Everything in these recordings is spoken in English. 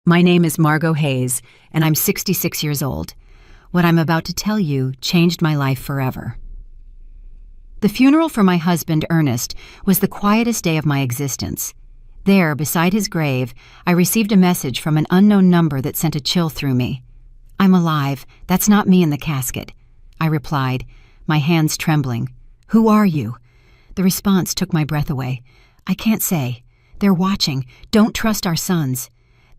My name is Margot Hayes, and I'm 66 years old. What I'm about to tell you changed my life forever. The funeral for my husband, Ernest, was the quietest day of my existence. There, beside his grave, I received a message from an unknown number that sent a chill through me. "I'm alive. That's not me in the casket," I replied, my hands trembling. "Who are you?" The response took my breath away. "I can't say. They're watching. Don't trust our sons."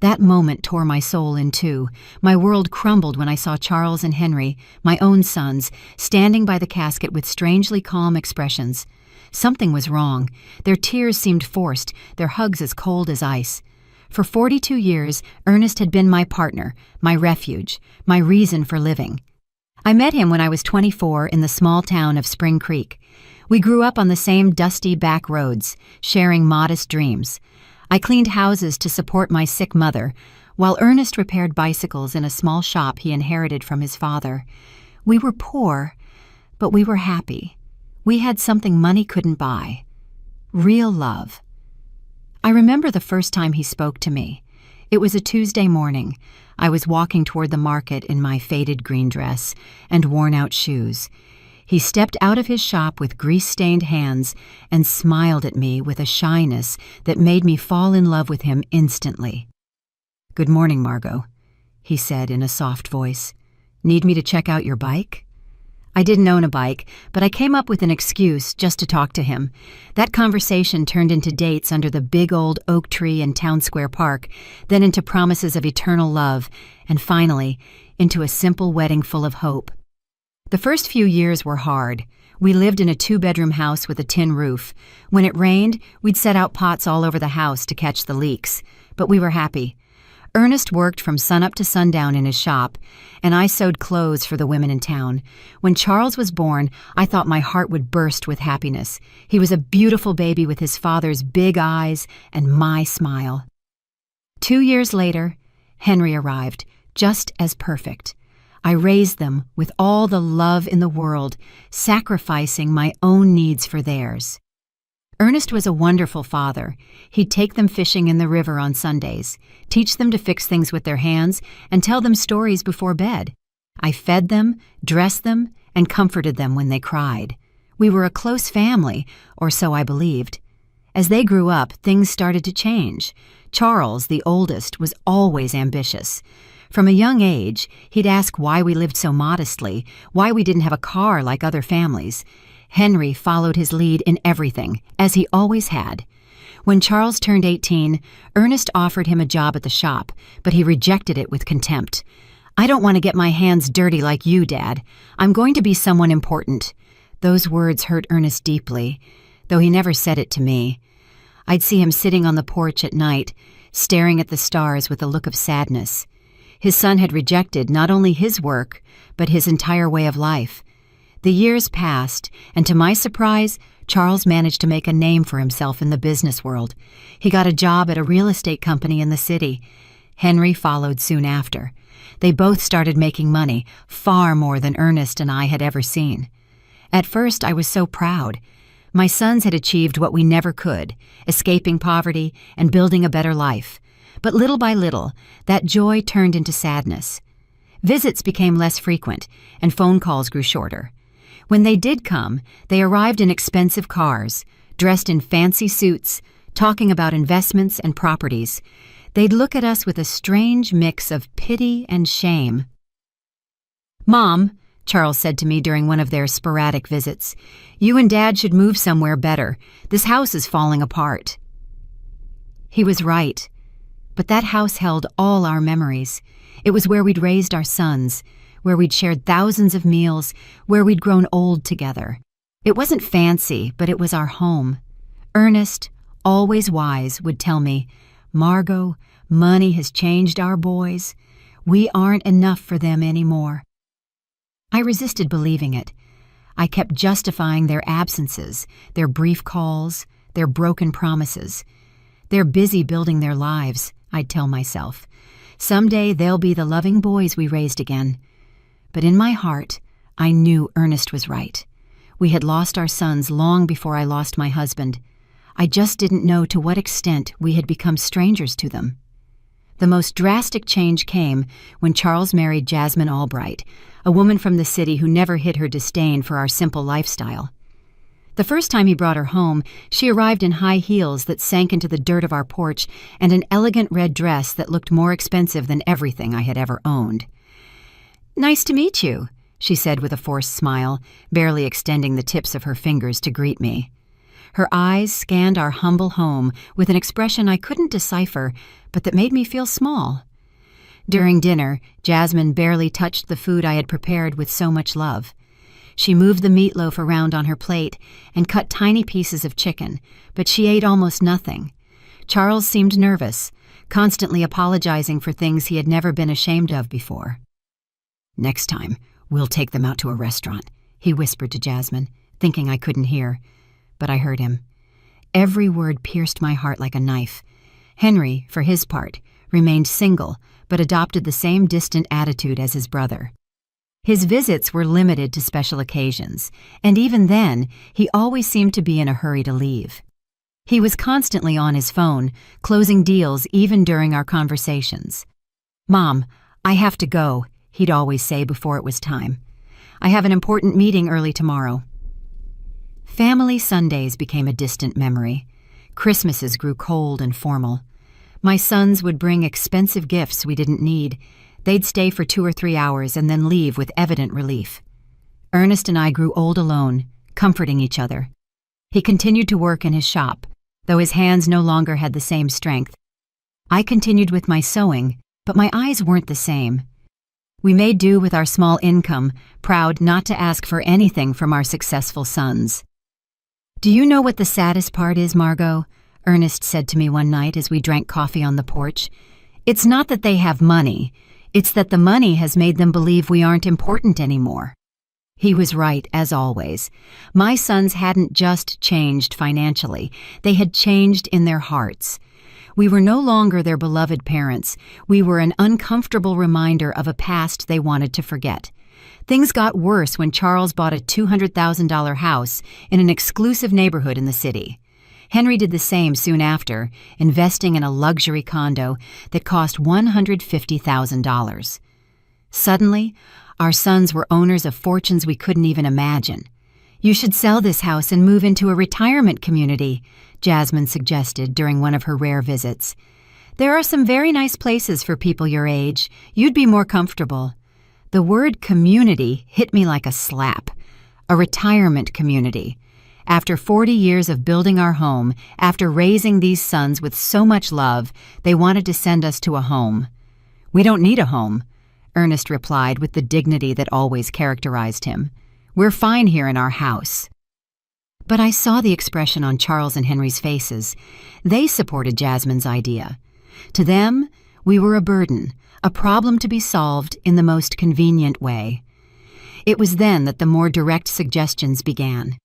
That moment tore my soul in two. My world crumbled when I saw Charles and Henry, my own sons, standing by the casket with strangely calm expressions. Something was wrong. Their tears seemed forced, their hugs as cold as ice. For 42 years, Ernest had been my partner, my refuge, my reason for living. I met him when I was 24 in the small town of Spring Creek. We grew up on the same dusty back roads, sharing modest dreams. I cleaned houses to support my sick mother, while Ernest repaired bicycles in a small shop he inherited from his father. We were poor, but we were happy. We had something money couldn't buy: real love. I remember the first time he spoke to me. It was a Tuesday morning. I was walking toward the market in my faded green dress and worn-out shoes. He stepped out of his shop with grease-stained hands and smiled at me with a shyness that made me fall in love with him instantly. "Good morning, Margot," he said in a soft voice. "Need me to check out your bike?" I didn't own a bike, but I came up with an excuse just to talk to him. That conversation turned into dates under the big old oak tree in Town Square Park, then into promises of eternal love, and finally, into a simple wedding full of hope. The first few years were hard. We lived in a 2-bedroom house with a tin roof. When it rained, we'd set out pots all over the house to catch the leaks. But we were happy. Ernest worked from sunup to sundown in his shop, and I sewed clothes for the women in town. When Charles was born, I thought my heart would burst with happiness. He was a beautiful baby with his father's big eyes and my smile. 2 years later, Henry arrived, just as perfect. I raised them with all the love in the world, sacrificing my own needs for theirs. Ernest was a wonderful father. He'd take them fishing in the river on Sundays, teach them to fix things with their hands, and tell them stories before bed. I fed them, dressed them, and comforted them when they cried. We were a close family, or so I believed. As they grew up, things started to change. Charles, the oldest, was always ambitious. From a young age, he'd ask why we lived so modestly, why we didn't have a car like other families. Henry followed his lead in everything, as he always had. When Charles turned 18, Ernest offered him a job at the shop, but he rejected it with contempt. "I don't want to get my hands dirty like you, Dad. I'm going to be someone important." Those words hurt Ernest deeply, though he never said it to me. I'd see him sitting on the porch at night, staring at the stars with a look of sadness. His son had rejected not only his work, but his entire way of life. The years passed, and to my surprise, Charles managed to make a name for himself in the business world. He got a job at a real estate company in the city. Henry followed soon after. They both started making money, far more than Ernest and I had ever seen. At first, I was so proud. My sons had achieved what we never could, escaping poverty and building a better life. But little by little, that joy turned into sadness. Visits became less frequent, and phone calls grew shorter. When they did come, they arrived in expensive cars, dressed in fancy suits, talking about investments and properties. They'd look at us with a strange mix of pity and shame. "Mom," Charles said to me during one of their sporadic visits, "you and Dad should move somewhere better. This house is falling apart." He was right. But that house held all our memories. It was where we'd raised our sons, where we'd shared thousands of meals, where we'd grown old together. It wasn't fancy, but it was our home. Ernest, always wise, would tell me, "Margot, money has changed our boys. We aren't enough for them anymore." I resisted believing it. I kept justifying their absences, their brief calls, their broken promises. "They're busy building their lives," I'd tell myself. "Someday they'll be the loving boys we raised again." But in my heart, I knew Ernest was right. We had lost our sons long before I lost my husband. I just didn't know to what extent we had become strangers to them. The most drastic change came when Charles married Jasmine Albright, a woman from the city who never hid her disdain for our simple lifestyle. The first time he brought her home, she arrived in high heels that sank into the dirt of our porch and an elegant red dress that looked more expensive than everything I had ever owned. "Nice to meet you," she said with a forced smile, barely extending the tips of her fingers to greet me. Her eyes scanned our humble home with an expression I couldn't decipher, but that made me feel small. During dinner, Jasmine barely touched the food I had prepared with so much love. She moved the meatloaf around on her plate and cut tiny pieces of chicken, but she ate almost nothing. Charles seemed nervous, constantly apologizing for things he had never been ashamed of before. "Next time, we'll take them out to a restaurant," he whispered to Jasmine, thinking I couldn't hear. But I heard him. Every word pierced my heart like a knife. Henry, for his part, remained single, but adopted the same distant attitude as his brother. His visits were limited to special occasions, and even then, he always seemed to be in a hurry to leave. He was constantly on his phone, closing deals even during our conversations. "Mom, I have to go," he'd always say before it was time. "I have an important meeting early tomorrow." Family Sundays became a distant memory. Christmases grew cold and formal. My sons would bring expensive gifts we didn't need. They'd stay for 2 or 3 hours and then leave with evident relief. Ernest and I grew old alone, comforting each other. He continued to work in his shop, though his hands no longer had the same strength. I continued with my sewing, but my eyes weren't the same. We made do with our small income, proud not to ask for anything from our successful sons. "Do you know what the saddest part is, Margot?" Ernest said to me one night as we drank coffee on the porch. "It's not that they have money. It's that the money has made them believe we aren't important anymore." He was right, as always. My sons hadn't just changed financially. They had changed in their hearts. We were no longer their beloved parents. We were an uncomfortable reminder of a past they wanted to forget. Things got worse when Charles bought a $200,000 house in an exclusive neighborhood in the city. Henry did the same soon after, investing in a luxury condo that cost $150,000. Suddenly, our sons were owners of fortunes we couldn't even imagine. "You should sell this house and move into a retirement community," Jasmine suggested during one of her rare visits. "There are some very nice places for people your age. You'd be more comfortable." The word community hit me like a slap. A retirement community. After 40 years of building our home, after raising these sons with so much love, they wanted to send us to a home. "We don't need a home," Ernest replied with the dignity that always characterized him. "We're fine here in our house." But I saw the expression on Charles and Henry's faces. They supported Jasmine's idea. To them, we were a burden, a problem to be solved in the most convenient way. It was then that the more direct suggestions began.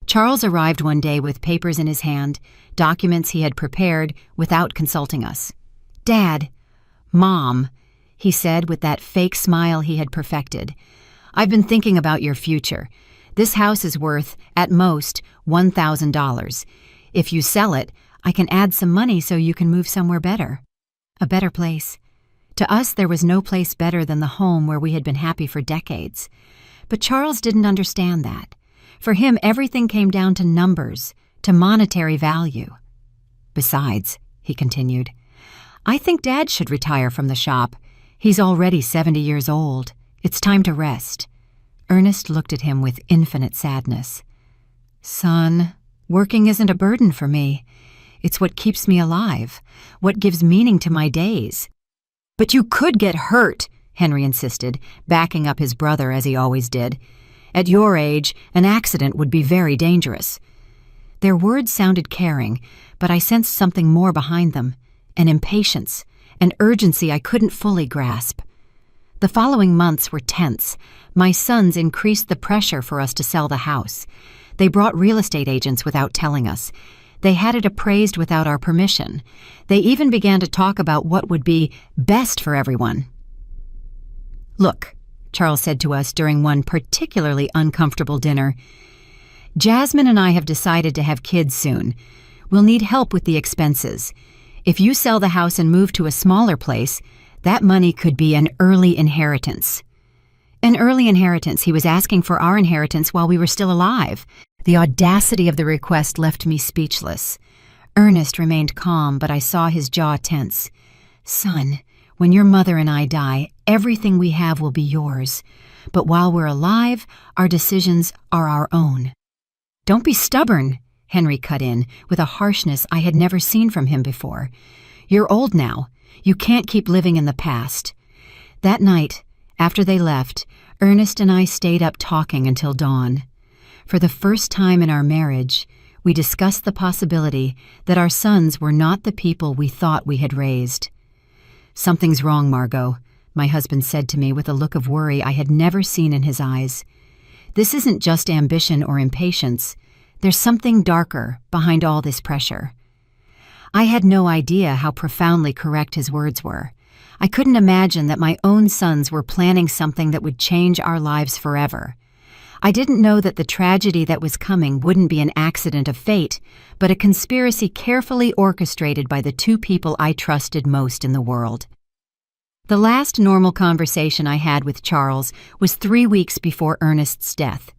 Charles arrived one day with papers in his hand, documents he had prepared without consulting us. "Dad, Mom," he said with that fake smile he had perfected, "I've been thinking about your future. This house is worth, at most, $1,000. If you sell it, I can add some money so you can move somewhere better. A better place." To us, there was no place better than the home where we had been happy for decades. But Charles didn't understand that. For him, everything came down to numbers, to monetary value. "Besides," he continued, "I think Dad should retire from the shop. He's already 70 years old. It's time to rest." Ernest looked at him with infinite sadness. "Son, working isn't a burden for me. It's what keeps me alive, what gives meaning to my days." "But you could get hurt," Henry insisted, backing up his brother as he always did. "At your age, an accident would be very dangerous." Their words sounded caring, but I sensed something more behind them, an impatience, an urgency I couldn't fully grasp. The following months were tense. My sons increased the pressure for us to sell the house. They brought real estate agents without telling us. They had it appraised without our permission. They even began to talk about what would be best for everyone. "Look," Charles said to us during one particularly uncomfortable dinner, "Jasmine and I have decided to have kids soon. We'll need help with the expenses. If you sell the house and move to a smaller place, that money could be an early inheritance. An early inheritance. He was asking for our inheritance while we were still alive. The audacity of the request left me speechless. Ernest remained calm, but I saw his jaw tense. Son, when your mother and I die, everything we have will be yours. But while we're alive, our decisions are our own. Don't be stubborn, Henry cut in, with a harshness I had never seen from him before. You're old now. You can't keep living in the past. That night, after they left, Ernest and I stayed up talking until dawn. For the first time in our marriage, we discussed the possibility that our sons were not the people we thought we had raised. Something's wrong, Margot, my husband said to me with a look of worry I had never seen in his eyes. This isn't just ambition or impatience. There's something darker behind all this pressure. I had no idea how profoundly correct his words were. I couldn't imagine that my own sons were planning something that would change our lives forever. I didn't know that the tragedy that was coming wouldn't be an accident of fate, but a conspiracy carefully orchestrated by the two people I trusted most in the world. The last normal conversation I had with Charles was 3 weeks before Ernest's death.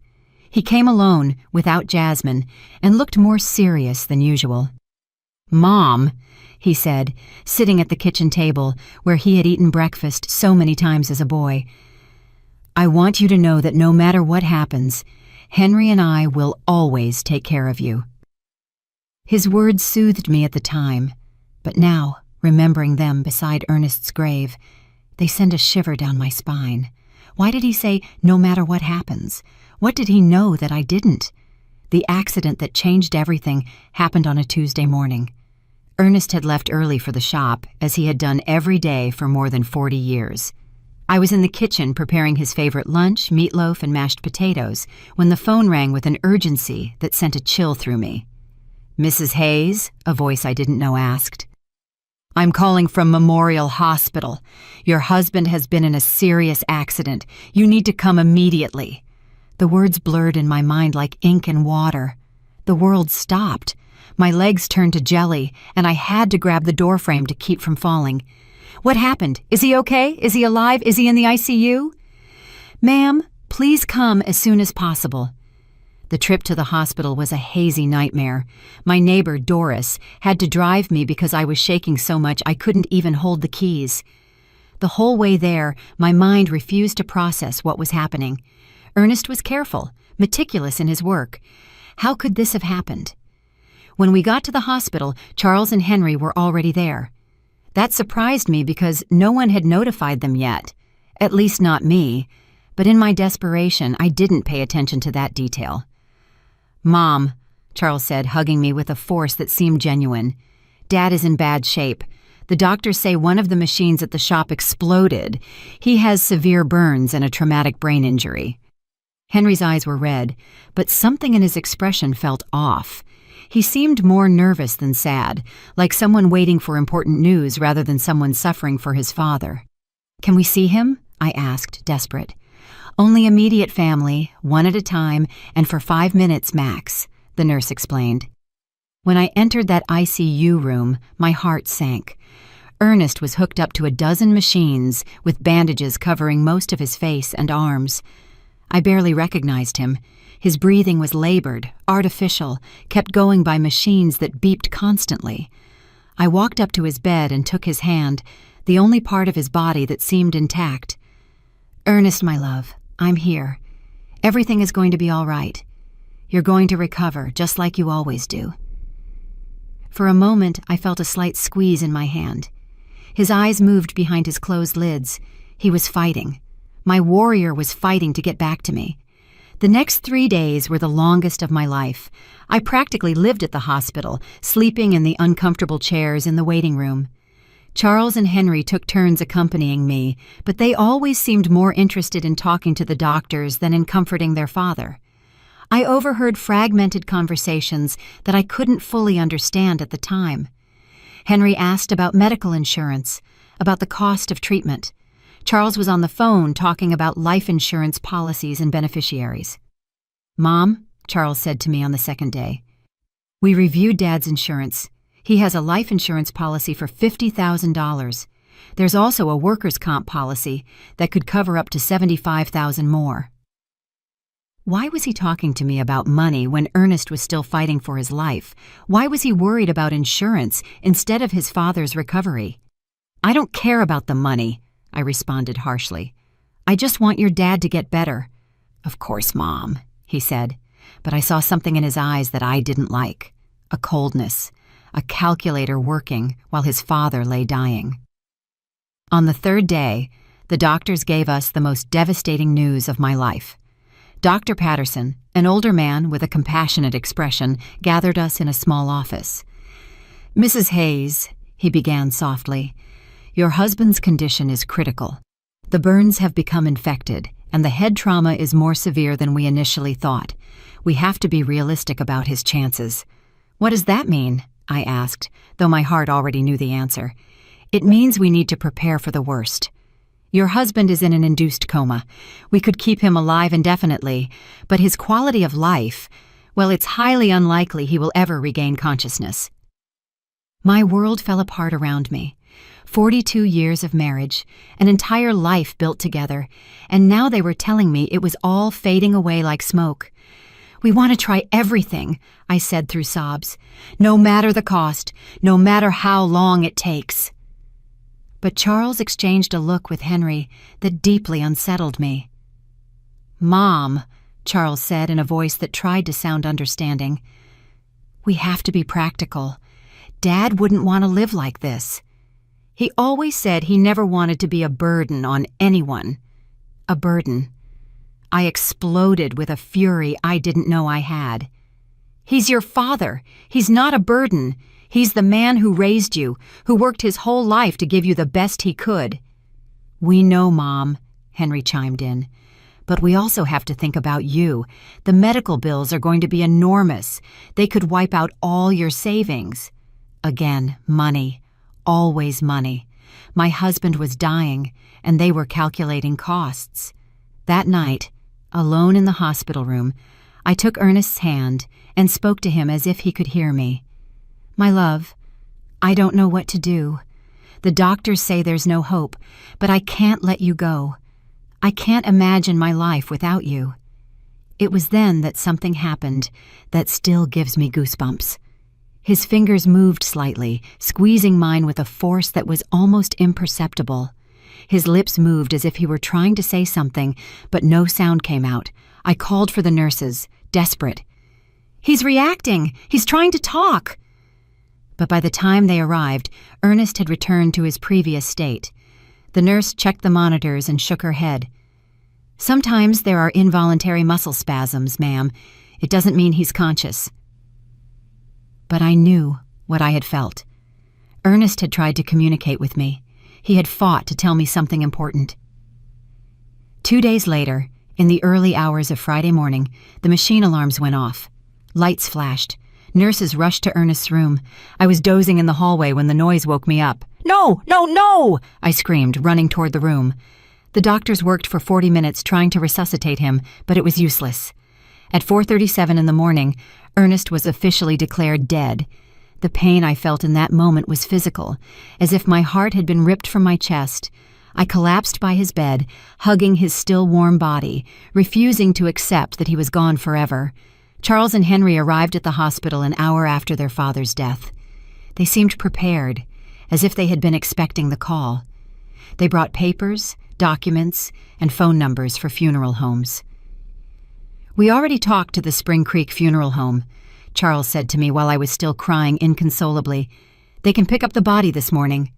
He came alone, without Jasmine, and looked more serious than usual. "Mom," he said, sitting at the kitchen table where he had eaten breakfast so many times as a boy, "I want you to know that no matter what happens, Henry and I will always take care of you." His words soothed me at the time, but now, remembering them beside Ernest's grave, they send a shiver down my spine. Why did he say, "no matter what happens"? What did he know that I didn't? The accident that changed everything happened on a Tuesday morning. Ernest had left early for the shop, as he had done every day for more than 40 years. I was in the kitchen preparing his favorite lunch, meatloaf and mashed potatoes, when the phone rang with an urgency that sent a chill through me. "Mrs. Hayes?" a voice I didn't know asked. "I'm calling from Memorial Hospital. Your husband has been in a serious accident. You need to come immediately." The words blurred in my mind like ink and water. The world stopped. My legs turned to jelly, and I had to grab the doorframe to keep from falling. "What happened? Is he okay? Is he alive? Is he in the ICU?" "Ma'am, please come as soon as possible." The trip to the hospital was a hazy nightmare. My neighbor, Doris, had to drive me because I was shaking so much I couldn't even hold the keys. The whole way there, my mind refused to process what was happening. Ernest was careful, meticulous in his work. How could this have happened? When we got to the hospital, Charles and Henry were already there. That surprised me because no one had notified them yet. At least not me. But in my desperation, I didn't pay attention to that detail. "Mom," Charles said, hugging me with a force that seemed genuine. "Dad is in bad shape. The doctors say one of the machines at the shop exploded. He has severe burns and a traumatic brain injury." Henry's eyes were red, but something in his expression felt off. He seemed more nervous than sad, like someone waiting for important news rather than someone suffering for his father. "Can we see him?" I asked, desperate. "Only immediate family, one at a time, and for 5 minutes max," the nurse explained. When I entered that ICU room, my heart sank. Ernest was hooked up to a dozen machines with bandages covering most of his face and arms. I barely recognized him. His breathing was labored, artificial, kept going by machines that beeped constantly. I walked up to his bed and took his hand, the only part of his body that seemed intact. "Ernest, my love, I'm here. Everything is going to be all right. You're going to recover, just like you always do." For a moment, I felt a slight squeeze in my hand. His eyes moved behind his closed lids. He was fighting. My warrior was fighting to get back to me. The next 3 days were the longest of my life. I practically lived at the hospital, sleeping in the uncomfortable chairs in the waiting room. Charles and Henry took turns accompanying me, but they always seemed more interested in talking to the doctors than in comforting their father. I overheard fragmented conversations that I couldn't fully understand at the time. Henry asked about medical insurance, about the cost of treatment. Charles was on the phone talking about life insurance policies and beneficiaries. "Mom," Charles said to me on the second day, "we reviewed Dad's insurance. He has a life insurance policy for $50,000. There's also a workers' comp policy that could cover up to $75,000 more. Why was he talking to me about money when Ernest was still fighting for his life? Why was he worried about insurance instead of his father's recovery? I don't care about the money, I responded harshly. I just want your dad to get better. Of course, Mom, he said, but I saw something in his eyes that I didn't like. A coldness, a calculator working while his father lay dying. On the third day, the doctors gave us the most devastating news of my life. Dr. Patterson, an older man with a compassionate expression, gathered us in a small office. Mrs. Hayes, he began softly, your husband's condition is critical. The burns have become infected, and the head trauma is more severe than we initially thought. We have to be realistic about his chances. What does that mean? I asked, though my heart already knew the answer. It means we need to prepare for the worst. Your husband is in an induced coma. We could keep him alive indefinitely, but his quality of life, well, it's highly unlikely he will ever regain consciousness. My world fell apart around me. 42 years of marriage, an entire life built together, and now they were telling me it was all fading away like smoke. We want to try everything, I said through sobs, no matter the cost, no matter how long it takes. But Charles exchanged a look with Henry that deeply unsettled me. Mom, Charles said in a voice that tried to sound understanding, we have to be practical. Dad wouldn't want to live like this. He always said he never wanted to be a burden on anyone. A burden. I exploded with a fury I didn't know I had. He's your father. He's not a burden. He's the man who raised you, who worked his whole life to give you the best he could. We know, Mom, Henry chimed in. But we also have to think about you. The medical bills are going to be enormous. They could wipe out all your savings. Again, money. Always money. My husband was dying, and they were calculating costs. That night, alone in the hospital room, I took Ernest's hand and spoke to him as if he could hear me. My love, I don't know what to do. The doctors say there's no hope, but I can't let you go. I can't imagine my life without you. It was then that something happened that still gives me goosebumps. His fingers moved slightly, squeezing mine with a force that was almost imperceptible. His lips moved as if he were trying to say something, but no sound came out. I called for the nurses, desperate. He's reacting! He's trying to talk! But by the time they arrived, Ernest had returned to his previous state. The nurse checked the monitors and shook her head. Sometimes there are involuntary muscle spasms, ma'am. It doesn't mean he's conscious. But I knew what I had felt. Ernest had tried to communicate with me. He had fought to tell me something important. 2 days later, in the early hours of Friday morning, the machine alarms went off. Lights flashed. Nurses rushed to Ernest's room. I was dozing in the hallway when the noise woke me up. No, no, no! I screamed, running toward the room. The doctors worked for 40 minutes trying to resuscitate him, but it was useless. At 4:37 in the morning, Ernest was officially declared dead. The pain I felt in that moment was physical, as if my heart had been ripped from my chest. I collapsed by his bed, hugging his still warm body, refusing to accept that he was gone forever. Charles and Henry arrived at the hospital an hour after their father's death. They seemed prepared, as if they had been expecting the call. They brought papers, documents, and phone numbers for funeral homes. We already talked to the Spring Creek Funeral Home, Charles said to me while I was still crying inconsolably. They can pick up the body this morning.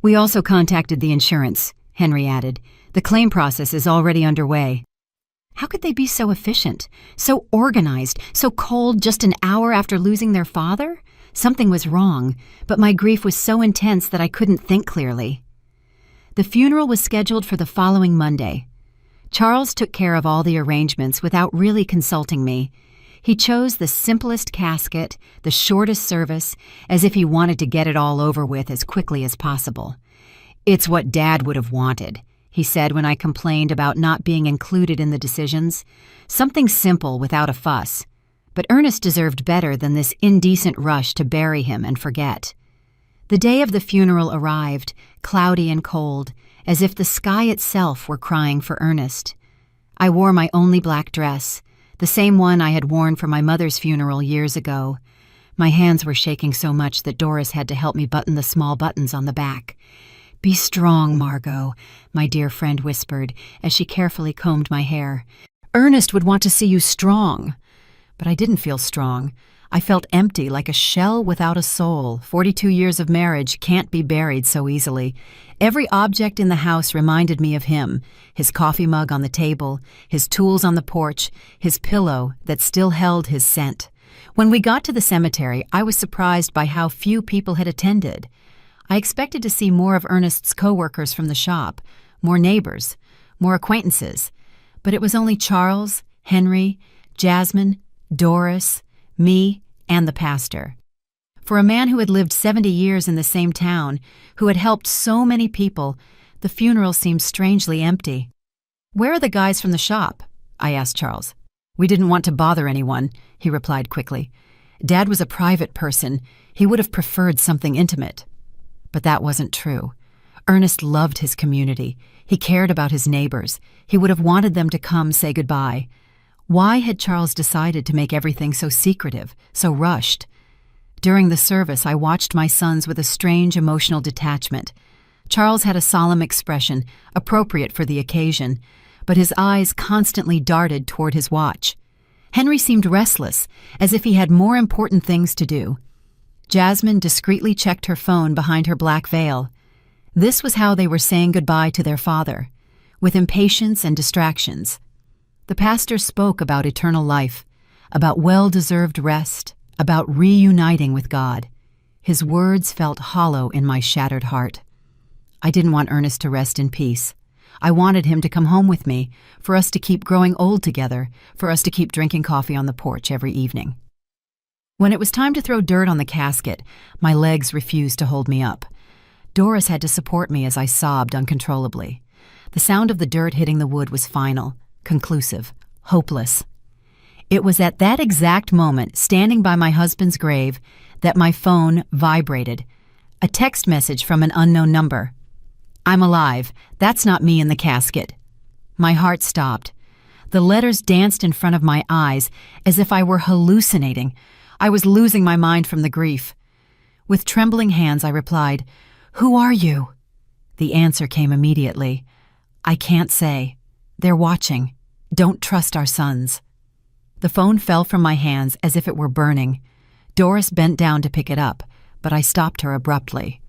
We also contacted the insurance, Henry added. The claim process is already underway. How could they be so efficient, so organized, so cold just an hour after losing their father? Something was wrong, but my grief was so intense that I couldn't think clearly. The funeral was scheduled for the following Monday. Charles took care of all the arrangements without really consulting me. He chose the simplest casket, the shortest service, as if he wanted to get it all over with as quickly as possible. "It's what Dad would have wanted," he said when I complained about not being included in the decisions. "Something simple without a fuss. But Ernest deserved better than this indecent rush to bury him and forget. The day of the funeral arrived, cloudy and cold, as if the sky itself were crying for Ernest. I wore my only black dress, the same one I had worn for my mother's funeral years ago. My hands were shaking so much that Doris had to help me button the small buttons on the back. "Be strong, Margot," my dear friend whispered as she carefully combed my hair. "Ernest would want to see you strong." But I didn't feel strong. I felt empty, like a shell without a soul. 42 years of marriage can't be buried so easily. Every object in the house reminded me of him: his coffee mug on the table, his tools on the porch, his pillow that still held his scent. When we got to the cemetery, I was surprised by how few people had attended. I expected to see more of Ernest's co-workers from the shop, more neighbors, more acquaintances. But it was only Charles, Henry, Jasmine, Doris, me, and the pastor. For a man who had lived 70 years in the same town, who had helped so many people, the funeral seemed strangely empty. "Where are the guys from the shop?" I asked Charles. "We didn't want to bother anyone," he replied quickly. "Dad was a private person. He would have preferred something intimate." But that wasn't true. Ernest loved his community. He cared about his neighbors. He would have wanted them to come say goodbye. Why had Charles decided to make everything so secretive, so rushed? During the service, I watched my sons with a strange emotional detachment. Charles had a solemn expression, appropriate for the occasion, but his eyes constantly darted toward his watch. Henry seemed restless, as if he had more important things to do. Jasmine discreetly checked her phone behind her black veil. This was how they were saying goodbye to their father, with impatience and distractions. The pastor spoke about eternal life, about well-deserved rest, about reuniting with God. His words felt hollow in my shattered heart. I didn't want Ernest to rest in peace. I wanted him to come home with me, for us to keep growing old together, for us to keep drinking coffee on the porch every evening. When it was time to throw dirt on the casket, my legs refused to hold me up. Doris had to support me as I sobbed uncontrollably. The sound of the dirt hitting the wood was final, conclusive, hopeless. It was at that exact moment, standing by my husband's grave, that my phone vibrated. A text message from an unknown number. "I'm alive. That's not me in the casket." My heart stopped. The letters danced in front of my eyes as if I were hallucinating. I was losing my mind from the grief. With trembling hands, I replied, "Who are you?" The answer came immediately. "I can't say. They're watching. Don't trust our sons." The phone fell from my hands as if it were burning. Doris bent down to pick it up, but I stopped her abruptly.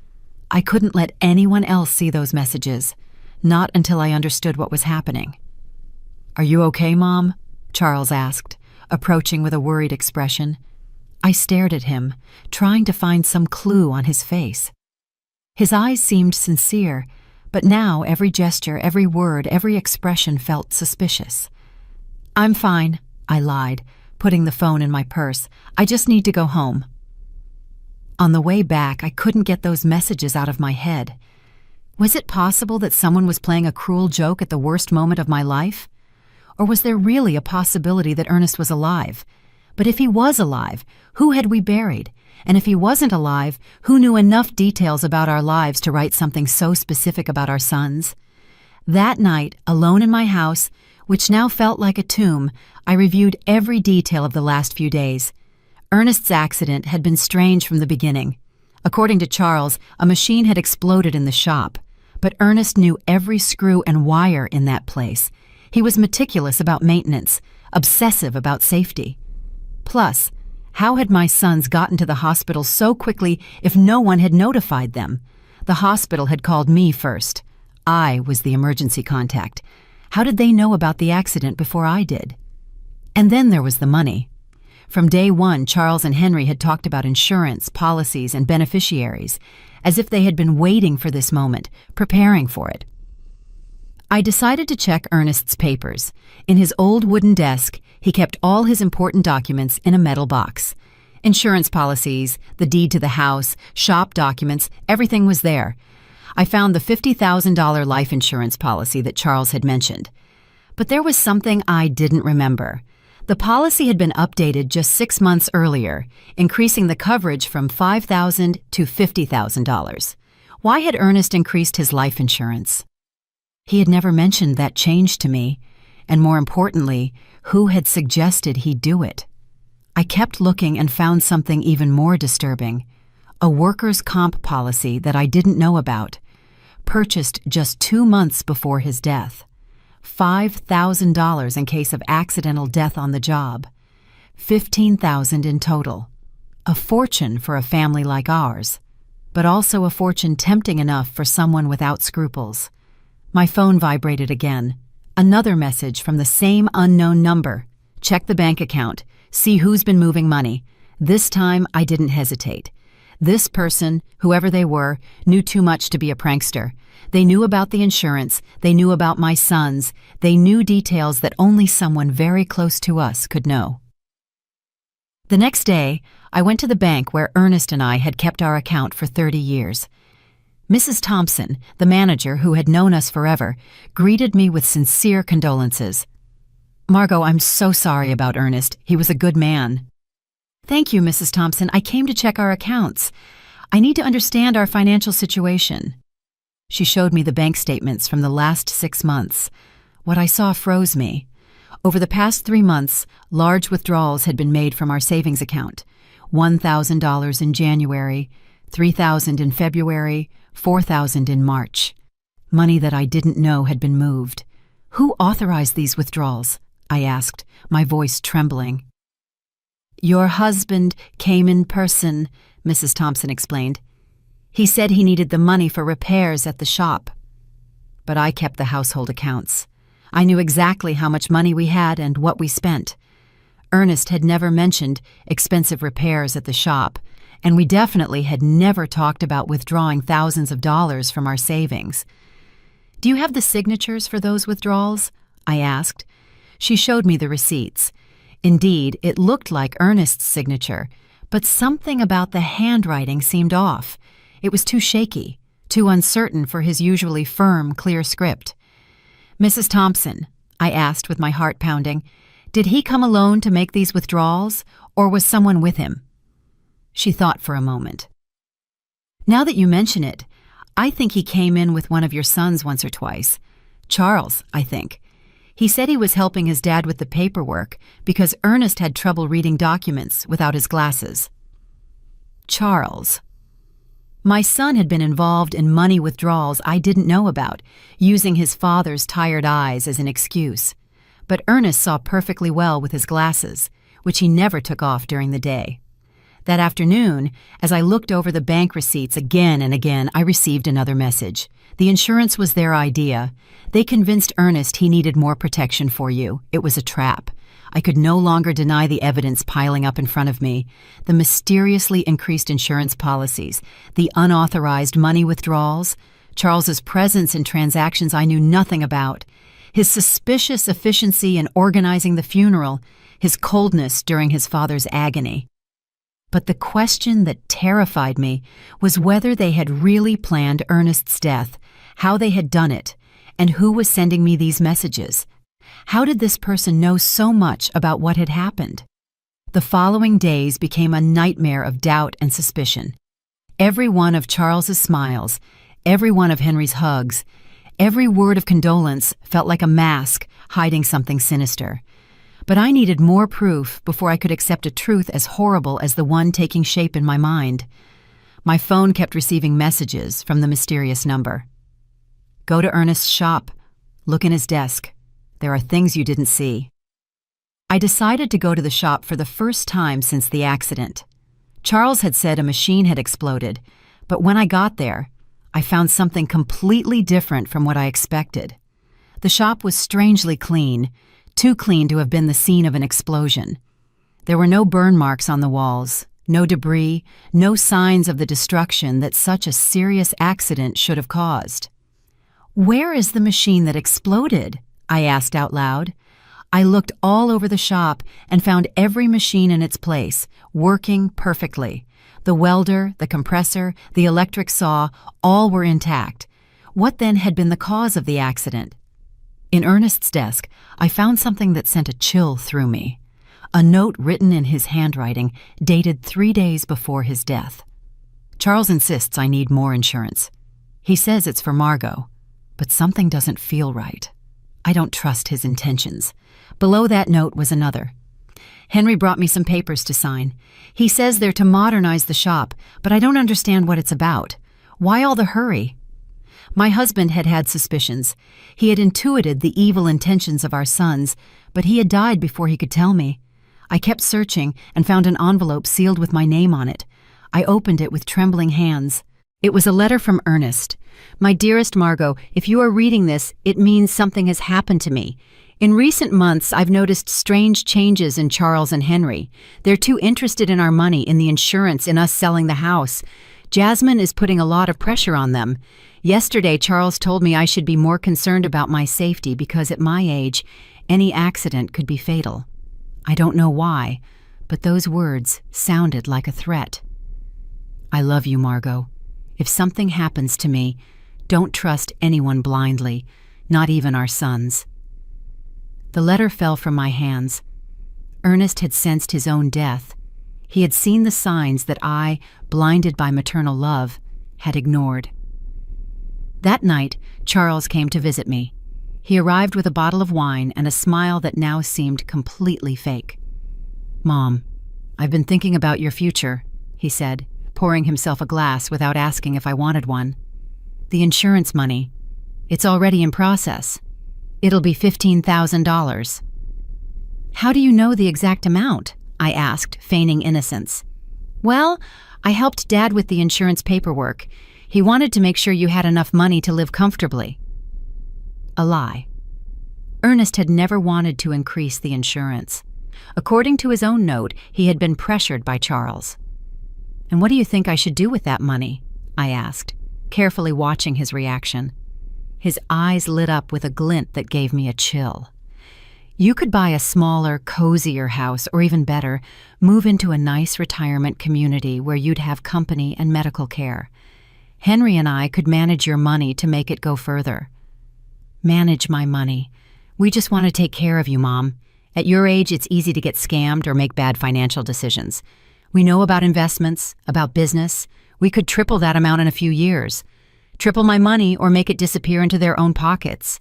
I couldn't let anyone else see those messages, not until I understood what was happening. "Are you okay, Mom?" Charles asked, approaching with a worried expression. I stared at him, trying to find some clue on his face. His eyes seemed sincere, but now every gesture, every word, every expression felt suspicious. "I'm fine," I lied, putting the phone in my purse. "I just need to go home." On the way back, I couldn't get those messages out of my head. Was it possible that someone was playing a cruel joke at the worst moment of my life? Or was there really a possibility that Ernest was alive? But if he was alive, who had we buried? And if he wasn't alive, who knew enough details about our lives to write something so specific about our sons? That night, alone in my house, which now felt like a tomb, I reviewed every detail of the last few days. Ernest's accident had been strange from the beginning. According to Charles, a machine had exploded in the shop, but Ernest knew every screw and wire in that place. He was meticulous about maintenance, obsessive about safety. Plus, how had my sons gotten to the hospital so quickly if no one had notified them? The hospital had called me first. I was the emergency contact. How did they know about the accident before I did? And then there was the money. From day one, Charles and Henry had talked about insurance, policies, and beneficiaries, as if they had been waiting for this moment, preparing for it. I decided to check Ernest's papers. In his old wooden desk, he kept all his important documents in a metal box. Insurance policies, the deed to the house, shop documents, everything was there. I found the $50,000 life insurance policy that Charles had mentioned. But there was something I didn't remember. The policy had been updated just 6 months earlier, increasing the coverage from $5,000 to $50,000. Why had Ernest increased his life insurance? He had never mentioned that change to me, and more importantly, who had suggested he do it? I kept looking and found something even more disturbing. A workers' comp policy that I didn't know about, purchased just 2 months before his death. $5,000 in case of accidental death on the job. $15,000 in total. A fortune for a family like ours, but also a fortune tempting enough for someone without scruples. My phone vibrated again. Another message from the same unknown number. Check the bank account. See who's been moving money. This time I didn't hesitate. This person, whoever they were, knew too much to be a prankster. They knew about the insurance, they knew about my sons, they knew details that only someone very close to us could know. The next day, I went to the bank where Ernest and I had kept our account for 30 years. Mrs. Thompson, the manager who had known us forever, greeted me with sincere condolences. "Margot, I'm so sorry about Ernest. He was a good man." "Thank you, Mrs. Thompson. I came to check our accounts. I need to understand our financial situation." She showed me the bank statements from the last 6 months. What I saw froze me. Over the past 3 months, large withdrawals had been made from our savings account. $1,000 in January, $3,000 in February, $4,000 in March. Money that I didn't know had been moved. "Who authorized these withdrawals?" I asked, my voice trembling. "Your husband came in person," Mrs. Thompson explained. "He said he needed the money for repairs at the shop." But I kept the household accounts. I knew exactly how much money we had and what we spent. Ernest had never mentioned expensive repairs at the shop, and we definitely had never talked about withdrawing thousands of dollars from our savings. "Do you have the signatures for those withdrawals?" I asked. She showed me the receipts. Indeed, it looked like Ernest's signature, but something about the handwriting seemed off. It was too shaky, too uncertain for his usually firm, clear script. "Mrs. Thompson," I asked with my heart pounding, "did he come alone to make these withdrawals, or was someone with him?" She thought for a moment. "Now that you mention it, I think he came in with one of your sons once or twice. Charles, I think. He said he was helping his dad with the paperwork because Ernest had trouble reading documents without his glasses." Charles. My son had been involved in money withdrawals I didn't know about, using his father's tired eyes as an excuse. But Ernest saw perfectly well with his glasses, which he never took off during the day. That afternoon, as I looked over the bank receipts again and again, I received another message. The insurance was their idea. They convinced Ernest he needed more protection for you. It was a trap. I could no longer deny the evidence piling up in front of me. The mysteriously increased insurance policies, the unauthorized money withdrawals, Charles's presence in transactions I knew nothing about, his suspicious efficiency in organizing the funeral, his coldness during his father's agony. But the question that terrified me was whether they had really planned Ernest's death, how they had done it, and who was sending me these messages. How did this person know so much about what had happened? The following days became a nightmare of doubt and suspicion. Every one of Charles's smiles, every one of Henry's hugs, every word of condolence felt like a mask hiding something sinister. But I needed more proof before I could accept a truth as horrible as the one taking shape in my mind. My phone kept receiving messages from the mysterious number. "Go to Ernest's shop. Look in his desk. There are things you didn't see." I decided to go to the shop for the first time since the accident. Charles had said a machine had exploded, but when I got there, I found something completely different from what I expected. The shop was strangely clean, too clean to have been the scene of an explosion. There were no burn marks on the walls, no debris, no signs of the destruction that such a serious accident should have caused. "Where is the machine that exploded?" I asked out loud. I looked all over the shop and found every machine in its place, working perfectly. The welder, the compressor, the electric saw, all were intact. What then had been the cause of the accident? In Ernest's desk, I found something that sent a chill through me. A note written in his handwriting, dated 3 days before his death. Charles insists I need more insurance. He says it's for Margot, but something doesn't feel right. I don't trust his intentions. Below that note was another. Henry brought me some papers to sign. He says they're to modernize the shop, but I don't understand what it's about. Why all the hurry? My husband had had suspicions. He had intuited the evil intentions of our sons, but he had died before he could tell me. I kept searching and found an envelope sealed with my name on it. I opened it with trembling hands. It was a letter from Ernest. "My dearest Margot, if you are reading this, it means something has happened to me. In recent months, I've noticed strange changes in Charles and Henry. They're too interested in our money, in the insurance, in us selling the house. Jasmine is putting a lot of pressure on them. Yesterday, Charles told me I should be more concerned about my safety because at my age, any accident could be fatal. I don't know why, but those words sounded like a threat. I love you, Margot. If something happens to me, don't trust anyone blindly, not even our sons." The letter fell from my hands. Ernest had sensed his own death. He had seen the signs that I, blinded by maternal love, had ignored. That night, Charles came to visit me. He arrived with a bottle of wine and a smile that now seemed completely fake. "Mom, I've been thinking about your future," he said, pouring himself a glass without asking if I wanted one. "The insurance money. It's already in process. It'll be $15,000. "How do you know the exact amount?" I asked, feigning innocence. "Well, I helped Dad with the insurance paperwork. He wanted to make sure you had enough money to live comfortably." A lie. Ernest had never wanted to increase the insurance. According to his own note, he had been pressured by Charles. "And what do you think I should do with that money?" I asked, carefully watching his reaction. His eyes lit up with a glint that gave me a chill. "You could buy a smaller, cozier house, or even better, move into a nice retirement community where you'd have company and medical care. Henry and I could manage your money to make it go further." "Manage my money. We just want to take care of you, Mom. At your age, it's easy to get scammed or make bad financial decisions. We know about investments, about business. We could triple that amount in a few years. Triple my money or make it disappear into their own pockets."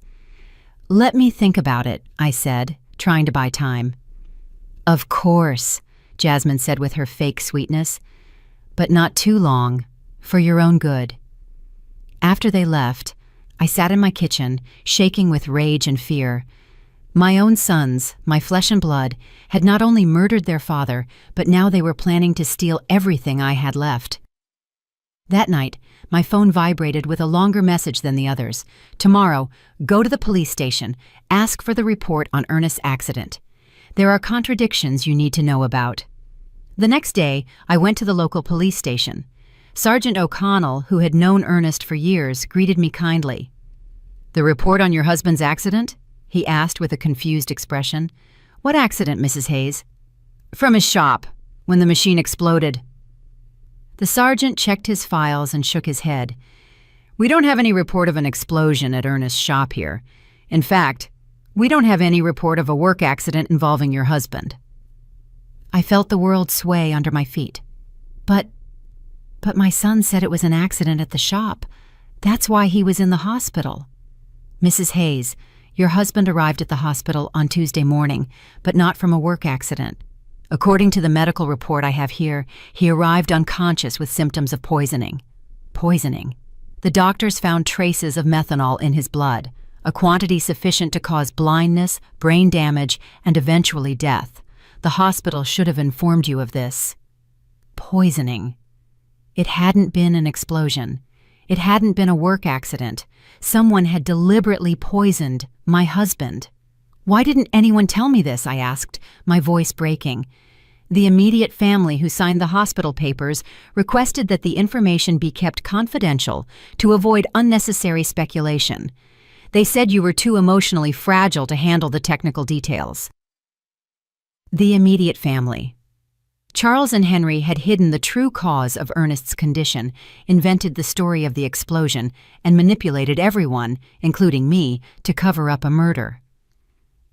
"Let me think about it," I said, trying to buy time. "Of course," Jasmine said with her fake sweetness. "But not too long, for your own good." After they left, I sat in my kitchen, shaking with rage and fear. My own sons, my flesh and blood, had not only murdered their father, but now they were planning to steal everything I had left. That night, my phone vibrated with a longer message than the others. "Tomorrow, go to the police station. Ask for the report on Ernest's accident. There are contradictions you need to know about." The next day, I went to the local police station. Sergeant O'Connell, who had known Ernest for years, greeted me kindly. "The report on your husband's accident?" he asked with a confused expression. "What accident, Mrs. Hayes?" "From his shop, when the machine exploded." The sergeant checked his files and shook his head. "We don't have any report of an explosion at Ernest's shop here. In fact, we don't have any report of a work accident involving your husband." I felt the world sway under my feet. But my son said it was an accident at the shop. That's why he was in the hospital." "Mrs. Hayes, your husband arrived at the hospital on Tuesday morning, but not from a work accident. According to the medical report I have here, he arrived unconscious with symptoms of poisoning." Poisoning. The doctors found traces of methanol in his blood, a quantity sufficient to cause blindness, brain damage, and eventually death. The hospital should have informed you of this. Poisoning. It hadn't been an explosion. It hadn't been a work accident. Someone had deliberately poisoned my husband. "Why didn't anyone tell me this?" I asked, my voice breaking. The immediate family who signed the hospital papers requested that the information be kept confidential to avoid unnecessary speculation. They said you were too emotionally fragile to handle the technical details. The immediate family. Charles and Henry had hidden the true cause of Ernest's condition, invented the story of the explosion, and manipulated everyone, including me, to cover up a murder.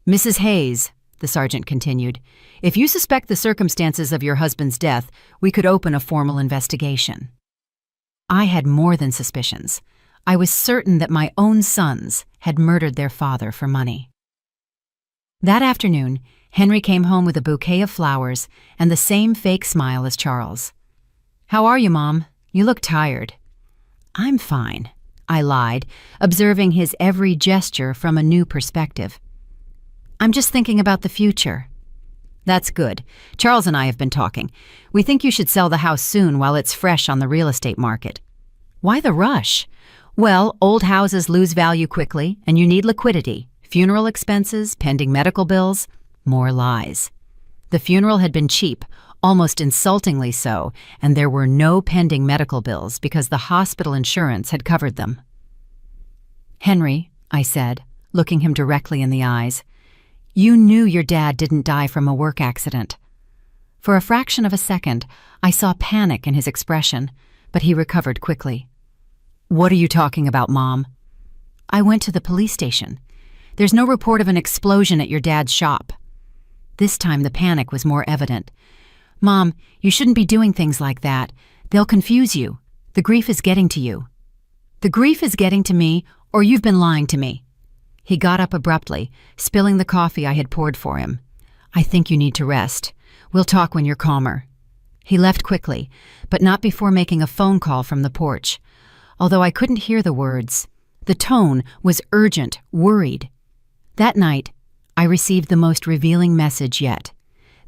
"Mrs. Hayes," the sergeant continued. "If you suspect the circumstances of your husband's death, we could open a formal investigation." I had more than suspicions. I was certain that my own sons had murdered their father for money. That afternoon, Henry came home with a bouquet of flowers and the same fake smile as Charles. "How are you, Mom? You look tired." "I'm fine," I lied, observing his every gesture from a new perspective. "I'm just thinking about the future." "That's good. Charles and I have been talking. We think you should sell the house soon while it's fresh on the real estate market." "Why the rush?" "Well, old houses lose value quickly, and you need liquidity. Funeral expenses, pending medical bills." More lies. The funeral had been cheap, almost insultingly so, and there were no pending medical bills because the hospital insurance had covered them. "Henry," I said, looking him directly in the eyes, "you knew your dad didn't die from a work accident." For a fraction of a second, I saw panic in his expression, but he recovered quickly. "What are you talking about, Mom?" "I went to the police station. There's no report of an explosion at your dad's shop." This time the panic was more evident. "Mom, you shouldn't be doing things like that. They'll confuse you. The grief is getting to you." "The grief is getting to me, or you've been lying to me." He got up abruptly, spilling the coffee I had poured for him. "I think you need to rest. We'll talk when you're calmer." He left quickly, but not before making a phone call from the porch. Although I couldn't hear the words, the tone was urgent, worried. That night, I received the most revealing message yet.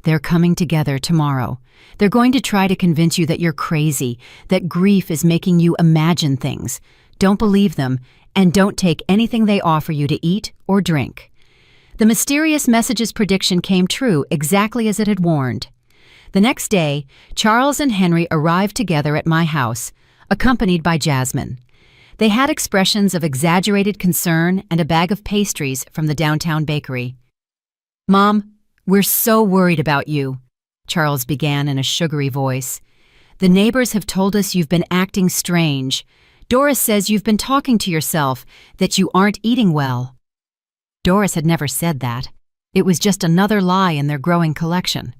"They're coming together tomorrow. They're going to try to convince you that you're crazy, that grief is making you imagine things. Don't believe them, and don't take anything they offer you to eat or drink." The mysterious message's prediction came true exactly as it had warned. The next day, Charles and Henry arrived together at my house, accompanied by Jasmine. They had expressions of exaggerated concern and a bag of pastries from the downtown bakery. "Mom, we're so worried about you," Charles began in a sugary voice. "The neighbors have told us you've been acting strange. Doris says you've been talking to yourself, that you aren't eating well." Doris had never said that. It was just another lie in their growing collection.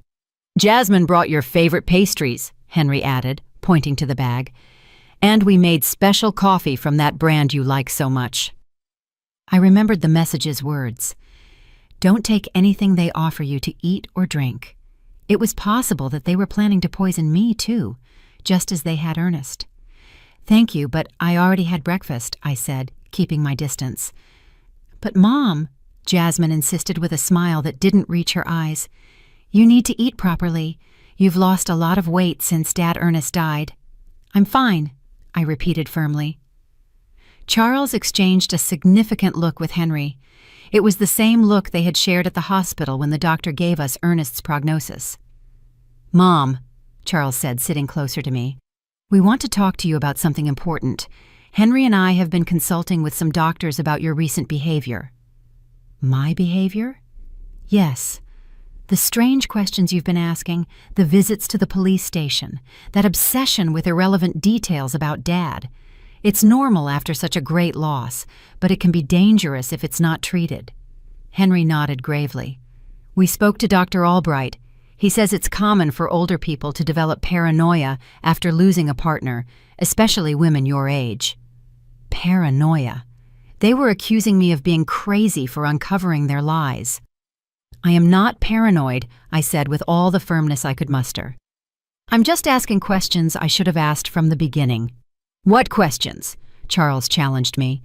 "Jasmine brought your favorite pastries," Henry added, pointing to the bag. "And we made special coffee from that brand you like so much." I remembered the message's words. "Don't take anything they offer you to eat or drink." It was possible that they were planning to poison me, too, just as they had Ernest. "Thank you, but I already had breakfast," I said, keeping my distance. "But Mom," Jasmine insisted with a smile that didn't reach her eyes, "you need to eat properly. You've lost a lot of weight since Dad Ernest died." "I'm fine," I repeated firmly. Charles exchanged a significant look with Henry. It was the same look they had shared at the hospital when the doctor gave us Ernest's prognosis. "Mom," Charles said, sitting closer to me, "we want to talk to you about something important. Henry and I have been consulting with some doctors about your recent behavior." "My behavior?" "Yes. The strange questions you've been asking, the visits to the police station, that obsession with irrelevant details about Dad. It's normal after such a great loss, but it can be dangerous if it's not treated." Henry nodded gravely. "We spoke to Dr. Albright. He says it's common for older people to develop paranoia after losing a partner, especially women your age." Paranoia. They were accusing me of being crazy for uncovering their lies. "I am not paranoid," I said with all the firmness I could muster. "I'm just asking questions I should have asked from the beginning." "What questions?" Charles challenged me.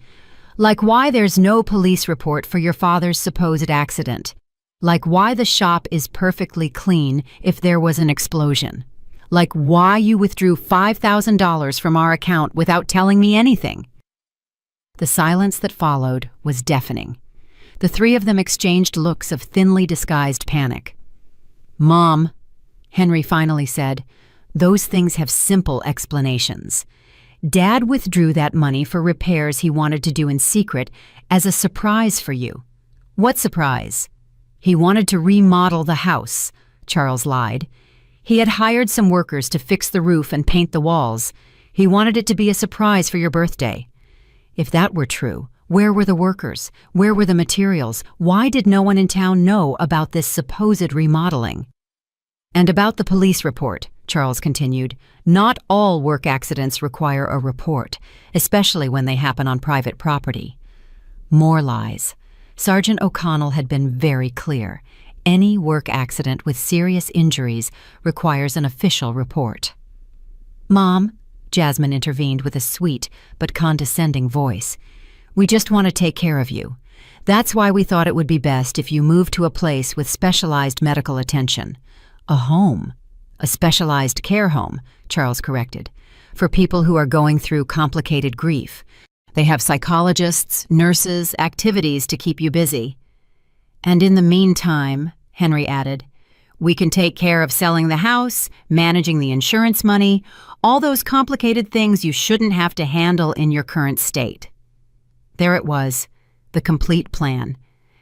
"Like why there's no police report for your father's supposed accident. Like why the shop is perfectly clean if there was an explosion. Like why you withdrew $5,000 from our account without telling me anything." The silence that followed was deafening. The three of them exchanged looks of thinly disguised panic. "Mom," Henry finally said, "those things have simple explanations. Dad withdrew that money for repairs he wanted to do in secret as a surprise for you." "What surprise?" "He wanted to remodel the house," Charles lied. "He had hired some workers to fix the roof and paint the walls. He wanted it to be a surprise for your birthday." If that were true, Where were the workers? Where were the materials? Why did no one in town know about this supposed remodeling? And about the police report, Charles continued, not all work accidents require a report, especially when they happen on private property. More lies. Sergeant O'Connell had been very clear. Any work accident with serious injuries requires an official report. Mom, Jasmine intervened with a sweet but condescending voice, we just want to take care of you. That's why we thought it would be best if you moved to a place with specialized medical attention. A home. A specialized care home, Charles corrected, for people who are going through complicated grief. They have psychologists, nurses, activities to keep you busy. And in the meantime, Henry added, we can take care of selling the house, managing the insurance money, all those complicated things you shouldn't have to handle in your current state. There it was, the complete plan.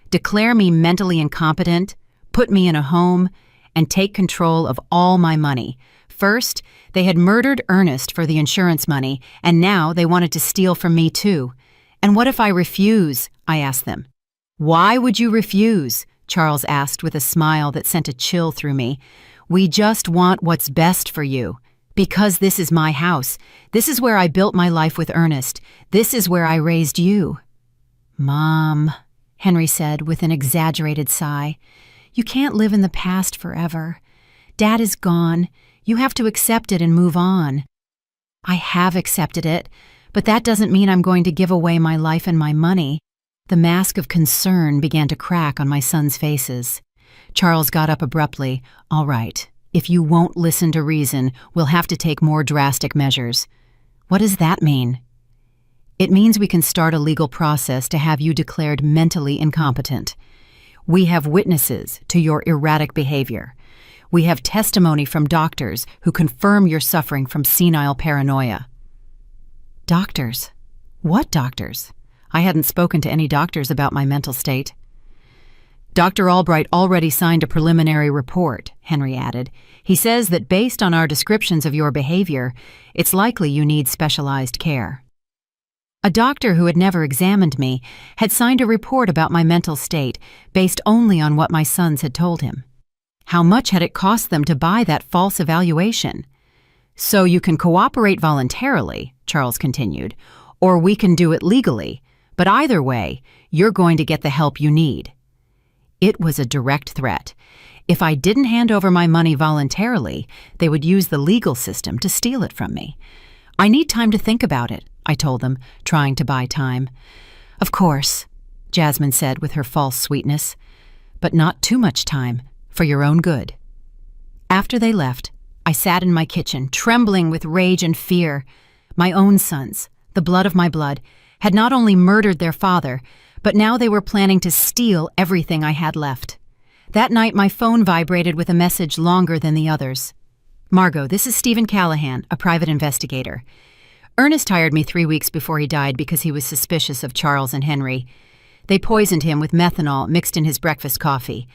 Declare me mentally incompetent, put me in a home, and take control of all my money. First, they had murdered Ernest for the insurance money, and now they wanted to steal from me too. And what if I refuse? I asked them. Why would you refuse? Charles asked with a smile that sent a chill through me. We just want what's best for you. Because this is my house. This is where I built my life with Ernest. This is where I raised you. Mom, Henry said with an exaggerated sigh, you can't live in the past forever. Dad is gone. You have to accept it and move on. I have accepted it, but that doesn't mean I'm going to give away my life and my money. The mask of concern began to crack on my sons' faces. Charles got up abruptly. All right. If you won't listen to reason, we'll have to take more drastic measures. What does that mean? It means we can start a legal process to have you declared mentally incompetent. We have witnesses to your erratic behavior. We have testimony from doctors who confirm you're suffering from senile paranoia. Doctors? What doctors? I hadn't spoken to any doctors about my mental state. Dr. Albright already signed a preliminary report, Henry added. He says that based on our descriptions of your behavior, it's likely you need specialized care. A doctor who had never examined me had signed a report about my mental state based only on what my sons had told him. How much had it cost them to buy that false evaluation? So you can cooperate voluntarily, Charles continued, or we can do it legally, but either way, you're going to get the help you need. It was a direct threat. If I didn't hand over my money voluntarily, they would use the legal system to steal it from me. I need time to think about it, I told them, trying to buy time. Of course, Jasmine said with her false sweetness, but not too much time, for your own good. After they left, I sat in my kitchen, trembling with rage and fear. My own sons, the blood of my blood, had not only murdered their father, but now they were planning to steal everything I had left. That night my phone vibrated with a message longer than the others. Margot, this is Stephen Callahan, a private investigator. Ernest hired me 3 weeks before he died because he was suspicious of Charles and Henry. They poisoned him with methanol mixed in his breakfast coffee.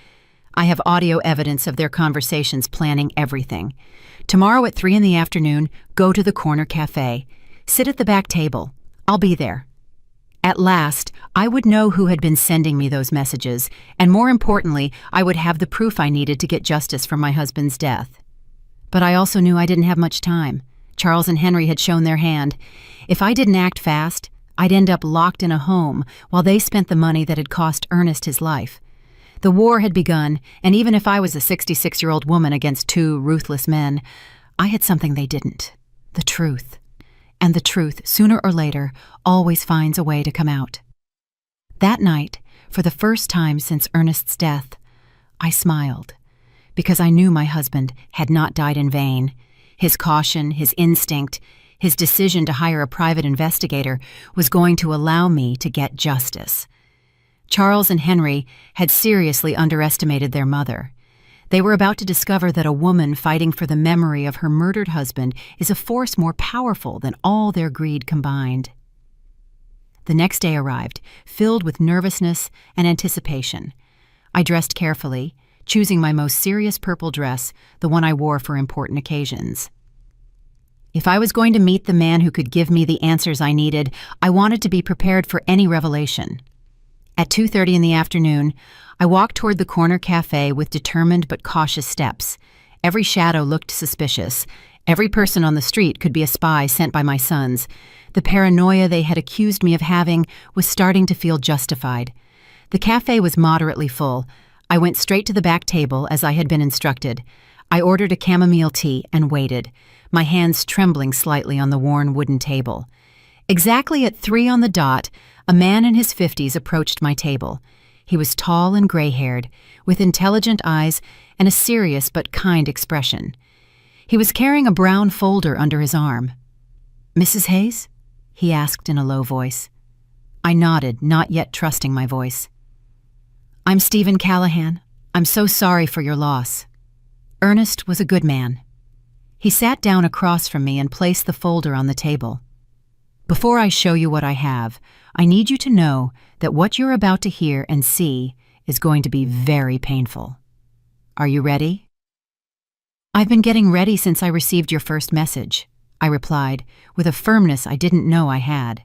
I have audio evidence of their conversations planning everything. Tomorrow at 3 p.m, go to the corner cafe. Sit at the back table. I'll be there. At last, I would know who had been sending me those messages, and more importantly, I would have the proof I needed to get justice for my husband's death. But I also knew I didn't have much time. Charles and Henry had shown their hand. If I didn't act fast, I'd end up locked in a home while they spent the money that had cost Ernest his life. The war had begun, and even if I was a 66-year-old woman against 2 ruthless men, I had something they didn't: the truth. And the truth, sooner or later, always finds a way to come out. That night, for the first time since Ernest's death, I smiled, because I knew my husband had not died in vain. His caution, his instinct, his decision to hire a private investigator was going to allow me to get justice. Charles and Henry had seriously underestimated their mother. They were about to discover that a woman fighting for the memory of her murdered husband is a force more powerful than all their greed combined. The next day arrived, filled with nervousness and anticipation. I dressed carefully, choosing my most serious purple dress, the one I wore for important occasions. If I was going to meet the man who could give me the answers I needed, I wanted to be prepared for any revelation. At 2:30 in the afternoon, I walked toward the corner cafe with determined but cautious steps. Every shadow looked suspicious. Every person on the street could be a spy sent by my sons. The paranoia they had accused me of having was starting to feel justified. The cafe was moderately full. I went straight to the back table as I had been instructed. I ordered a chamomile tea and waited, my hands trembling slightly on the worn wooden table. Exactly at 3 on the dot, a man in his 50s approached my table. He was tall and gray-haired, with intelligent eyes and a serious but kind expression. He was carrying a brown folder under his arm. "Mrs. Hayes?" he asked in a low voice. I nodded, not yet trusting my voice. "I'm Stephen Callahan. I'm so sorry for your loss." Ernest was a good man. He sat down across from me and placed the folder on the table. "Before I show you what I have, I need you to know that what you're about to hear and see is going to be very painful. Are you ready?" "I've been getting ready since I received your first message," I replied, with a firmness I didn't know I had.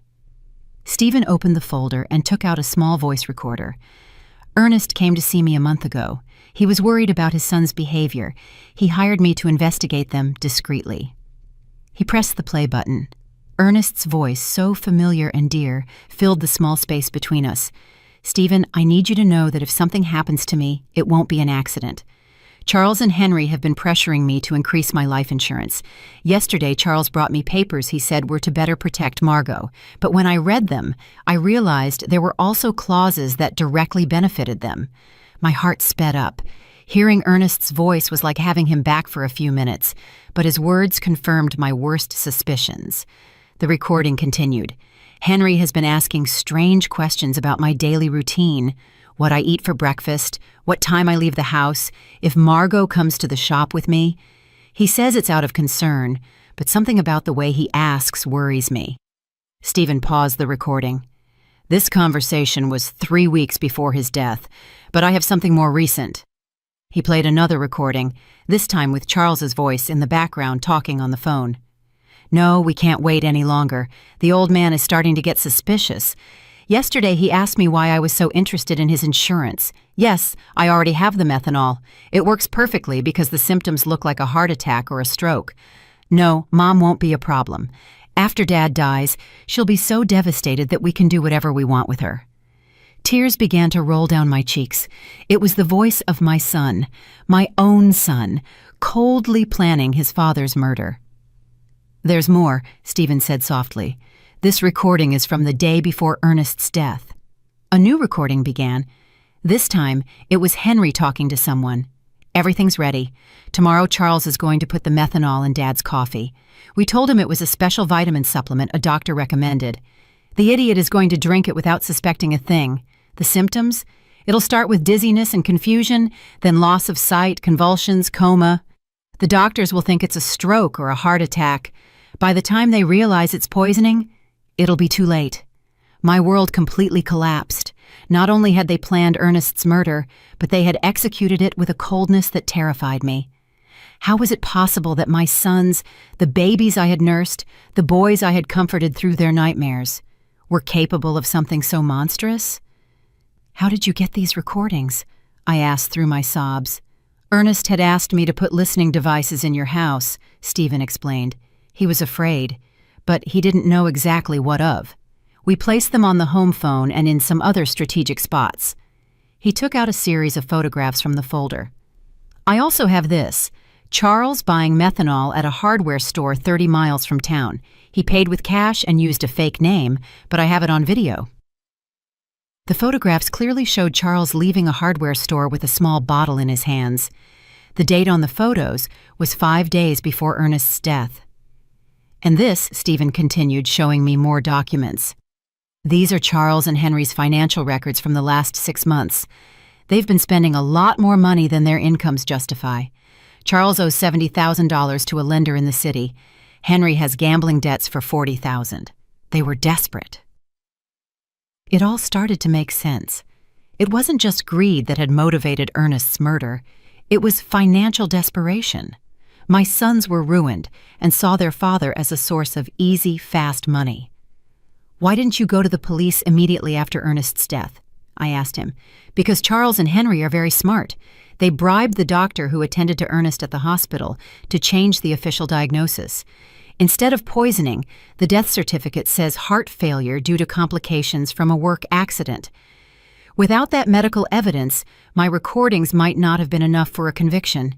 Stephen opened the folder and took out a small voice recorder. "Ernest came to see me a month ago. He was worried about his son's behavior. He hired me to investigate them discreetly." He pressed the play button. Ernest's voice, so familiar and dear, filled the small space between us. "Stephen, I need you to know that if something happens to me, it won't be an accident. Charles and Henry have been pressuring me to increase my life insurance. Yesterday, Charles brought me papers he said were to better protect Margot. But when I read them, I realized there were also clauses that directly benefited them. My heart sped up. Hearing Ernest's voice was like having him back for a few minutes, but his words confirmed my worst suspicions. The recording continued. "Henry has been asking strange questions about my daily routine, what I eat for breakfast, what time I leave the house, if Margot comes to the shop with me. He says it's out of concern, but something about the way he asks worries me." Stephen paused the recording. "This conversation was 3 weeks before his death, but I have something more recent." He played another recording, this time with Charles's voice in the background talking on the phone. "No, we can't wait any longer. The old man is starting to get suspicious. Yesterday he asked me why I was so interested in his insurance. Yes, I already have the methanol. It works perfectly because the symptoms look like a heart attack or a stroke. No, Mom won't be a problem. After Dad dies, she'll be so devastated that we can do whatever we want with her." Tears began to roll down my cheeks. It was the voice of my son, my own son, coldly planning his father's murder. "There's more," Stephen said softly. "This recording is from the day before Ernest's death." A new recording began. This time, it was Henry talking to someone. "Everything's ready. Tomorrow Charles is going to put the methanol in Dad's coffee. We told him it was a special vitamin supplement a doctor recommended. The idiot is going to drink it without suspecting a thing. The symptoms? It'll start with dizziness and confusion, then loss of sight, convulsions, coma. The doctors will think it's a stroke or a heart attack. By the time they realize it's poisoning, it'll be too late." My world completely collapsed. Not only had they planned Ernest's murder, but they had executed it with a coldness that terrified me. How was it possible that my sons, the babies I had nursed, the boys I had comforted through their nightmares, were capable of something so monstrous? "How did you get these recordings?" I asked through my sobs. "Ernest had asked me to put listening devices in your house," Stephen explained. He was afraid, but he didn't know exactly what of. "We placed them on the home phone and in some other strategic spots." He took out a series of photographs from the folder. "I also have this. Charles buying methanol at a hardware store 30 miles from town. He paid with cash and used a fake name, but I have it on video." The photographs clearly showed Charles leaving a hardware store with a small bottle in his hands. The date on the photos was 5 days before Ernest's death. "And this," Stephen continued, showing me more documents. "These are Charles and Henry's financial records from the last 6 months. They've been spending a lot more money than their incomes justify. Charles owes $70,000 to a lender in the city. Henry has gambling debts for $40,000. They were desperate." It all started to make sense. It wasn't just greed that had motivated Ernest's murder. It was financial desperation. My sons were ruined and saw their father as a source of easy, fast money. "Why didn't you go to the police immediately after Ernest's death?" I asked him. "Because Charles and Henry are very smart. They bribed the doctor who attended to Ernest at the hospital to change the official diagnosis. Instead of poisoning, the death certificate says heart failure due to complications from a work accident. Without that medical evidence, my recordings might not have been enough for a conviction.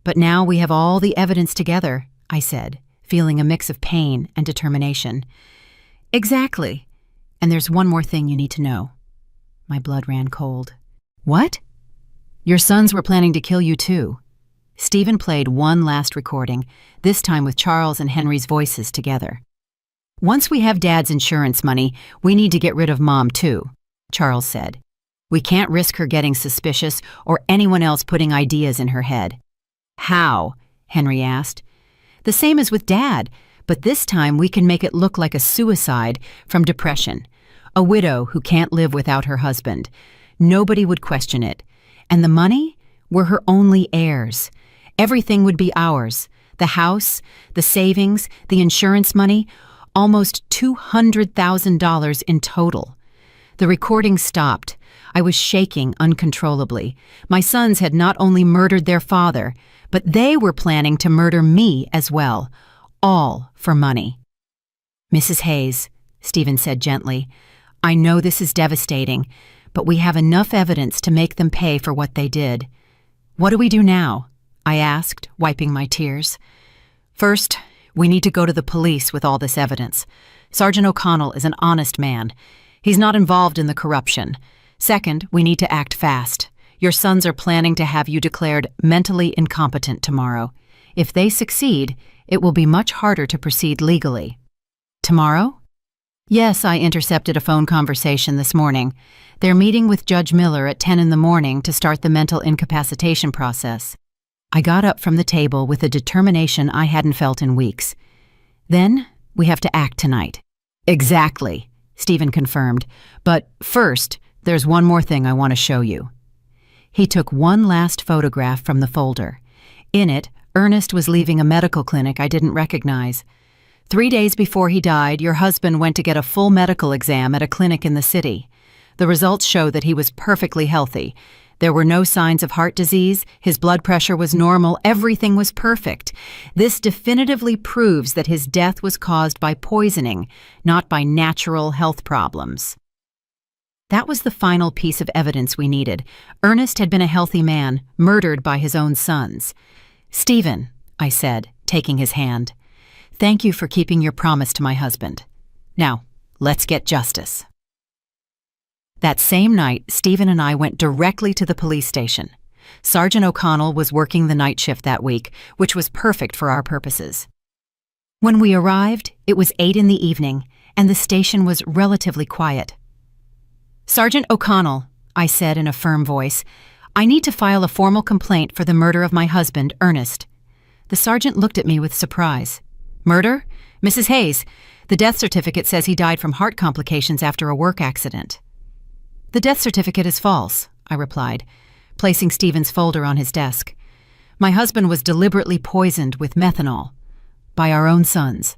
But now we have all the evidence together," I said, feeling a mix of pain and determination. "Exactly. And there's one more thing you need to know." My blood ran cold. "What?" "Your sons were planning to kill you too." Stephen played one last recording, this time with Charles and Henry's voices together. "Once we have Dad's insurance money, we need to get rid of Mom too," Charles said. "We can't risk her getting suspicious or anyone else putting ideas in her head." "How?" Henry asked. "The same as with Dad, but this time we can make it look like a suicide from depression. A widow who can't live without her husband. Nobody would question it. And the money? We're her only heirs. Everything would be ours. The house, the savings, the insurance money, almost $200,000 in total." The recording stopped. I was shaking uncontrollably. My sons had not only murdered their father, but they were planning to murder me as well, all for money. "Mrs. Hayes," Stephen said gently, "I know this is devastating, but we have enough evidence to make them pay for what they did. What do we do now?" I asked, wiping my tears. "First, we need to go to the police with all this evidence. Sergeant O'Connell is an honest man. He's not involved in the corruption. Second, we need to act fast. Your sons are planning to have you declared mentally incompetent tomorrow. If they succeed, it will be much harder to proceed legally." "Tomorrow?" "Yes, I intercepted a phone conversation this morning. They're meeting with Judge Miller at 10 in the morning to start the mental incapacitation process." I got up from the table with a determination I hadn't felt in weeks. "Then, we have to act tonight." "Exactly," Stephen confirmed. "But first, there's one more thing I want to show you." He took one last photograph from the folder. In it, Ernest was leaving a medical clinic I didn't recognize. 3 days before he died, your husband went to get a full medical exam at a clinic in the city. The results show that he was perfectly healthy. There were no signs of heart disease, his blood pressure was normal, everything was perfect. This definitively proves that his death was caused by poisoning, not by natural health problems. That was the final piece of evidence we needed. Ernest had been a healthy man, murdered by his own sons. "Stephen," I said, taking his hand, "thank you for keeping your promise to my husband. Now, let's get justice." That same night, Stephen and I went directly to the police station. Sergeant O'Connell was working the night shift that week, which was perfect for our purposes. When we arrived, it was 8 in the evening, and the station was relatively quiet. "Sergeant O'Connell," I said in a firm voice, "I need to file a formal complaint for the murder of my husband, Ernest." The sergeant looked at me with surprise. "Murder? Mrs. Hayes, the death certificate says he died from heart complications after a work accident." "The death certificate is false," I replied, placing Stephen's folder on his desk. "My husband was deliberately poisoned with methanol by our own sons."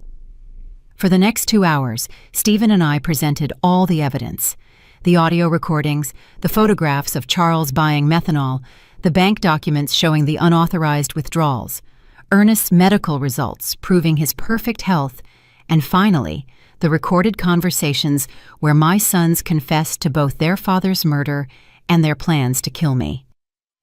For the next 2 hours, Stephen and I presented all the evidence. The audio recordings, the photographs of Charles buying methanol, the bank documents showing the unauthorized withdrawals, Ernest's medical results proving his perfect health, and finally, the recorded conversations where my sons confessed to both their father's murder and their plans to kill me.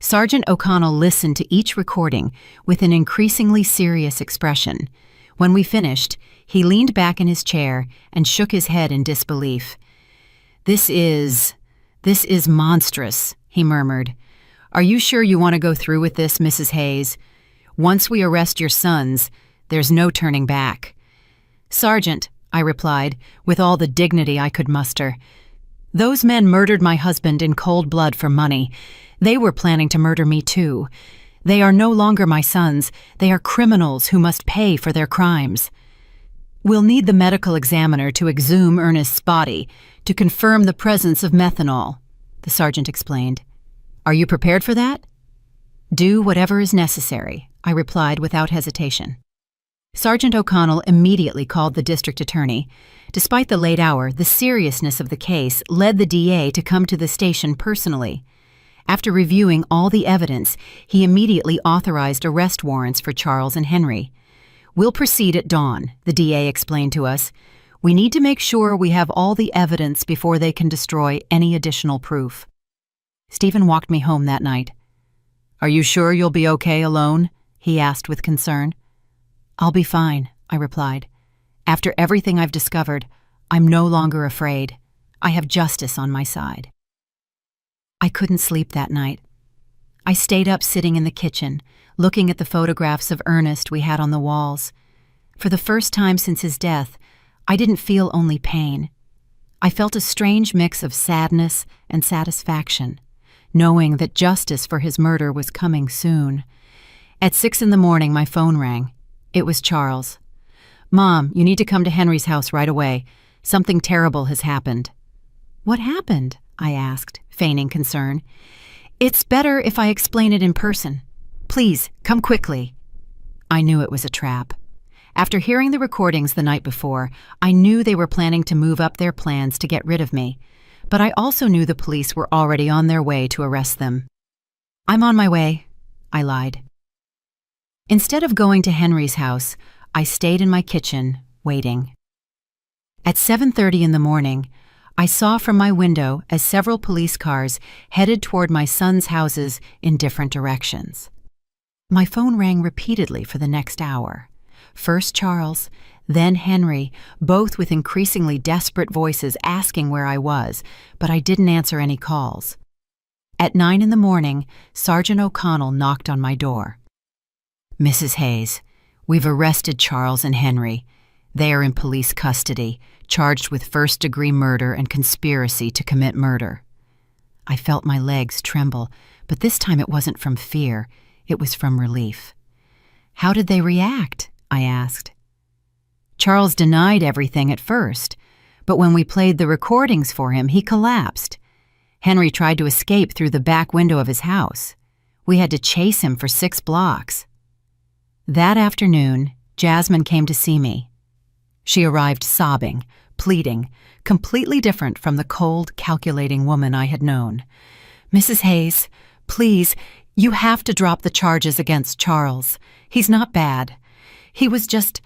Sergeant O'Connell listened to each recording with an increasingly serious expression. When we finished, he leaned back in his chair and shook his head in disbelief. This is monstrous," he murmured. "Are you sure you want to go through with this, Mrs. Hayes? Once we arrest your sons, there's no turning back." "Sergeant," I replied, with all the dignity I could muster, "those men murdered my husband in cold blood for money. They were planning to murder me too. They are no longer my sons. They are criminals who must pay for their crimes. We'll need the medical examiner to exhume Ernest's body to confirm the presence of methanol," the sergeant explained. "Are you prepared for that?" "Do whatever is necessary," I replied without hesitation. Sergeant O'Connell immediately called the district attorney. Despite the late hour, the seriousness of the case led the DA to come to the station personally. After reviewing all the evidence, he immediately authorized arrest warrants for Charles and Henry. "We'll proceed at dawn," the DA explained to us. "We need to make sure we have all the evidence before they can destroy any additional proof." Stephen walked me home that night. "Are you sure you'll be okay alone?" he asked with concern. "I'll be fine," I replied. "After everything I've discovered, I'm no longer afraid. I have justice on my side." I couldn't sleep that night. I stayed up sitting in the kitchen, looking at the photographs of Ernest we had on the walls. For the first time since his death, I didn't feel only pain. I felt a strange mix of sadness and satisfaction, knowing that justice for his murder was coming soon. At 6 a.m, my phone rang. It was Charles. "Mom, you need to come to Henry's house right away. Something terrible has happened." "What happened?" I asked, feigning concern. "It's better if I explain it in person. Please, come quickly." I knew it was a trap. After hearing the recordings the night before, I knew they were planning to move up their plans to get rid of me, but I also knew the police were already on their way to arrest them. "I'm on my way," I lied. Instead of going to Henry's house, I stayed in my kitchen, waiting. At 7:30 in the morning, I saw from my window as several police cars headed toward my son's houses in different directions. My phone rang repeatedly for the next hour. First Charles, then Henry, both with increasingly desperate voices asking where I was, but I didn't answer any calls. At 9 a.m, Sergeant O'Connell knocked on my door. "Mrs. Hayes, we've arrested Charles and Henry. They are in police custody, charged with first-degree murder and conspiracy to commit murder." I felt my legs tremble, but this time it wasn't from fear, it was from relief. "How did they react?" I asked. "Charles denied everything at first, but when we played the recordings for him, he collapsed. Henry tried to escape through the back window of his house. We had to chase him for 6 blocks. That afternoon, Jasmine came to see me. She arrived sobbing, pleading, completely different from the cold, calculating woman I had known. "Mrs. Hayes, please, you have to drop the charges against Charles. He's not bad. He was just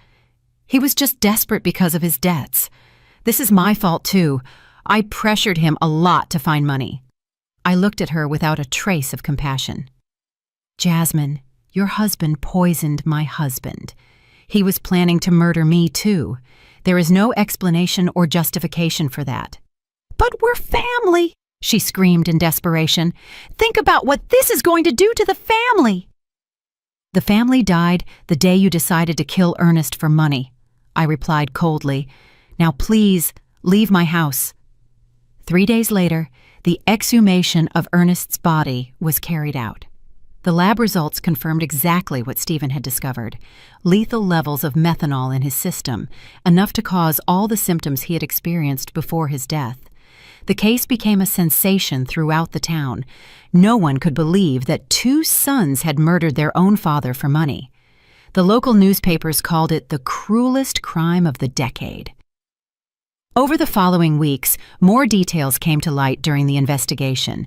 desperate because of his debts. This is my fault too. I pressured him a lot to find money." I looked at her without a trace of compassion. "Jasmine, your husband poisoned my husband. He was planning to murder me too. There is no explanation or justification for that." "But we're family," she screamed in desperation. "Think about what this is going to do to the family." "The family died the day you decided to kill Ernest for money," I replied coldly. "Now please, leave my house." 3 days later, the exhumation of Ernest's body was carried out. The lab results confirmed exactly what Stephen had discovered: lethal levels of methanol in his system, enough to cause all the symptoms he had experienced before his death. The case became a sensation throughout the town. No one could believe that 2 sons had murdered their own father for money. The local newspapers called it the cruelest crime of the decade. Over the following weeks, more details came to light during the investigation.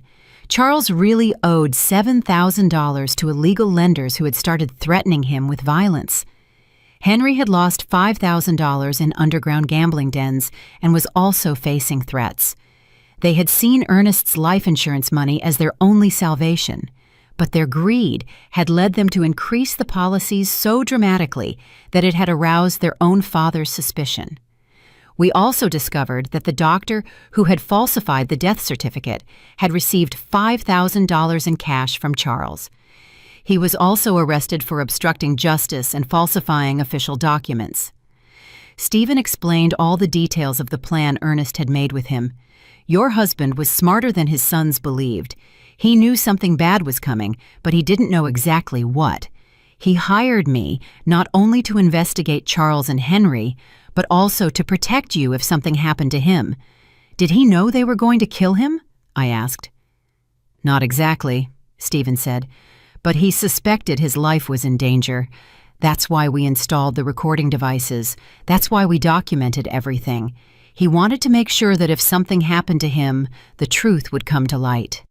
Charles really owed $7,000 to illegal lenders who had started threatening him with violence. Henry had lost $5,000 in underground gambling dens and was also facing threats. They had seen Ernest's life insurance money as their only salvation, but their greed had led them to increase the policies so dramatically that it had aroused their own father's suspicion. We also discovered that the doctor who had falsified the death certificate had received $5,000 in cash from Charles. He was also arrested for obstructing justice and falsifying official documents. Stephen explained all the details of the plan Ernest had made with him. "Your husband was smarter than his sons believed. He knew something bad was coming, but he didn't know exactly what. He hired me not only to investigate Charles and Henry, but also to protect you if something happened to him. Did he know they were going to kill him?" I asked. "Not exactly," Stephen said, but he suspected his life was in danger. That's why we installed the recording devices. That's why we documented everything. He wanted to make sure that if something happened to him, the truth would come to light.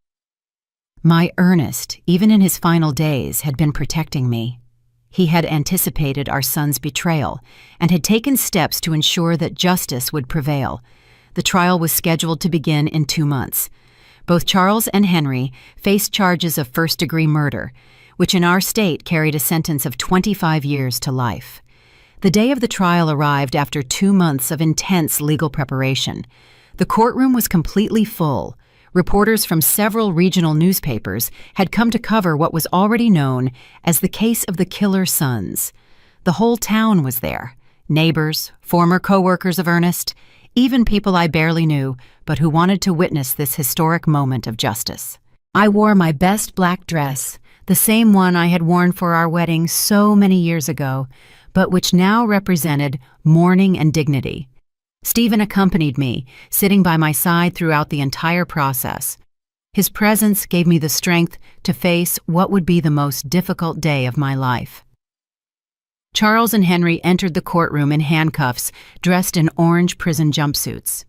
My Ernest, even in his final days, had been protecting me. He had anticipated our son's betrayal and had taken steps to ensure that justice would prevail. The trial was scheduled to begin in 2 months. Both Charles and Henry faced charges of first-degree murder, which in our state carried a sentence of 25 years to life. The day of the trial arrived after 2 months of intense legal preparation. The courtroom was completely full. Reporters from several regional newspapers had come to cover what was already known as the case of the killer sons. The whole town was there. Neighbors, former co-workers of Ernest, even people I barely knew, but who wanted to witness this historic moment of justice. I wore my best black dress, the same one I had worn for our wedding so many years ago, but which now represented mourning and dignity. Stephen accompanied me, sitting by my side throughout the entire process. His presence gave me the strength to face what would be the most difficult day of my life. Charles and Henry entered the courtroom in handcuffs, dressed in orange prison jumpsuits.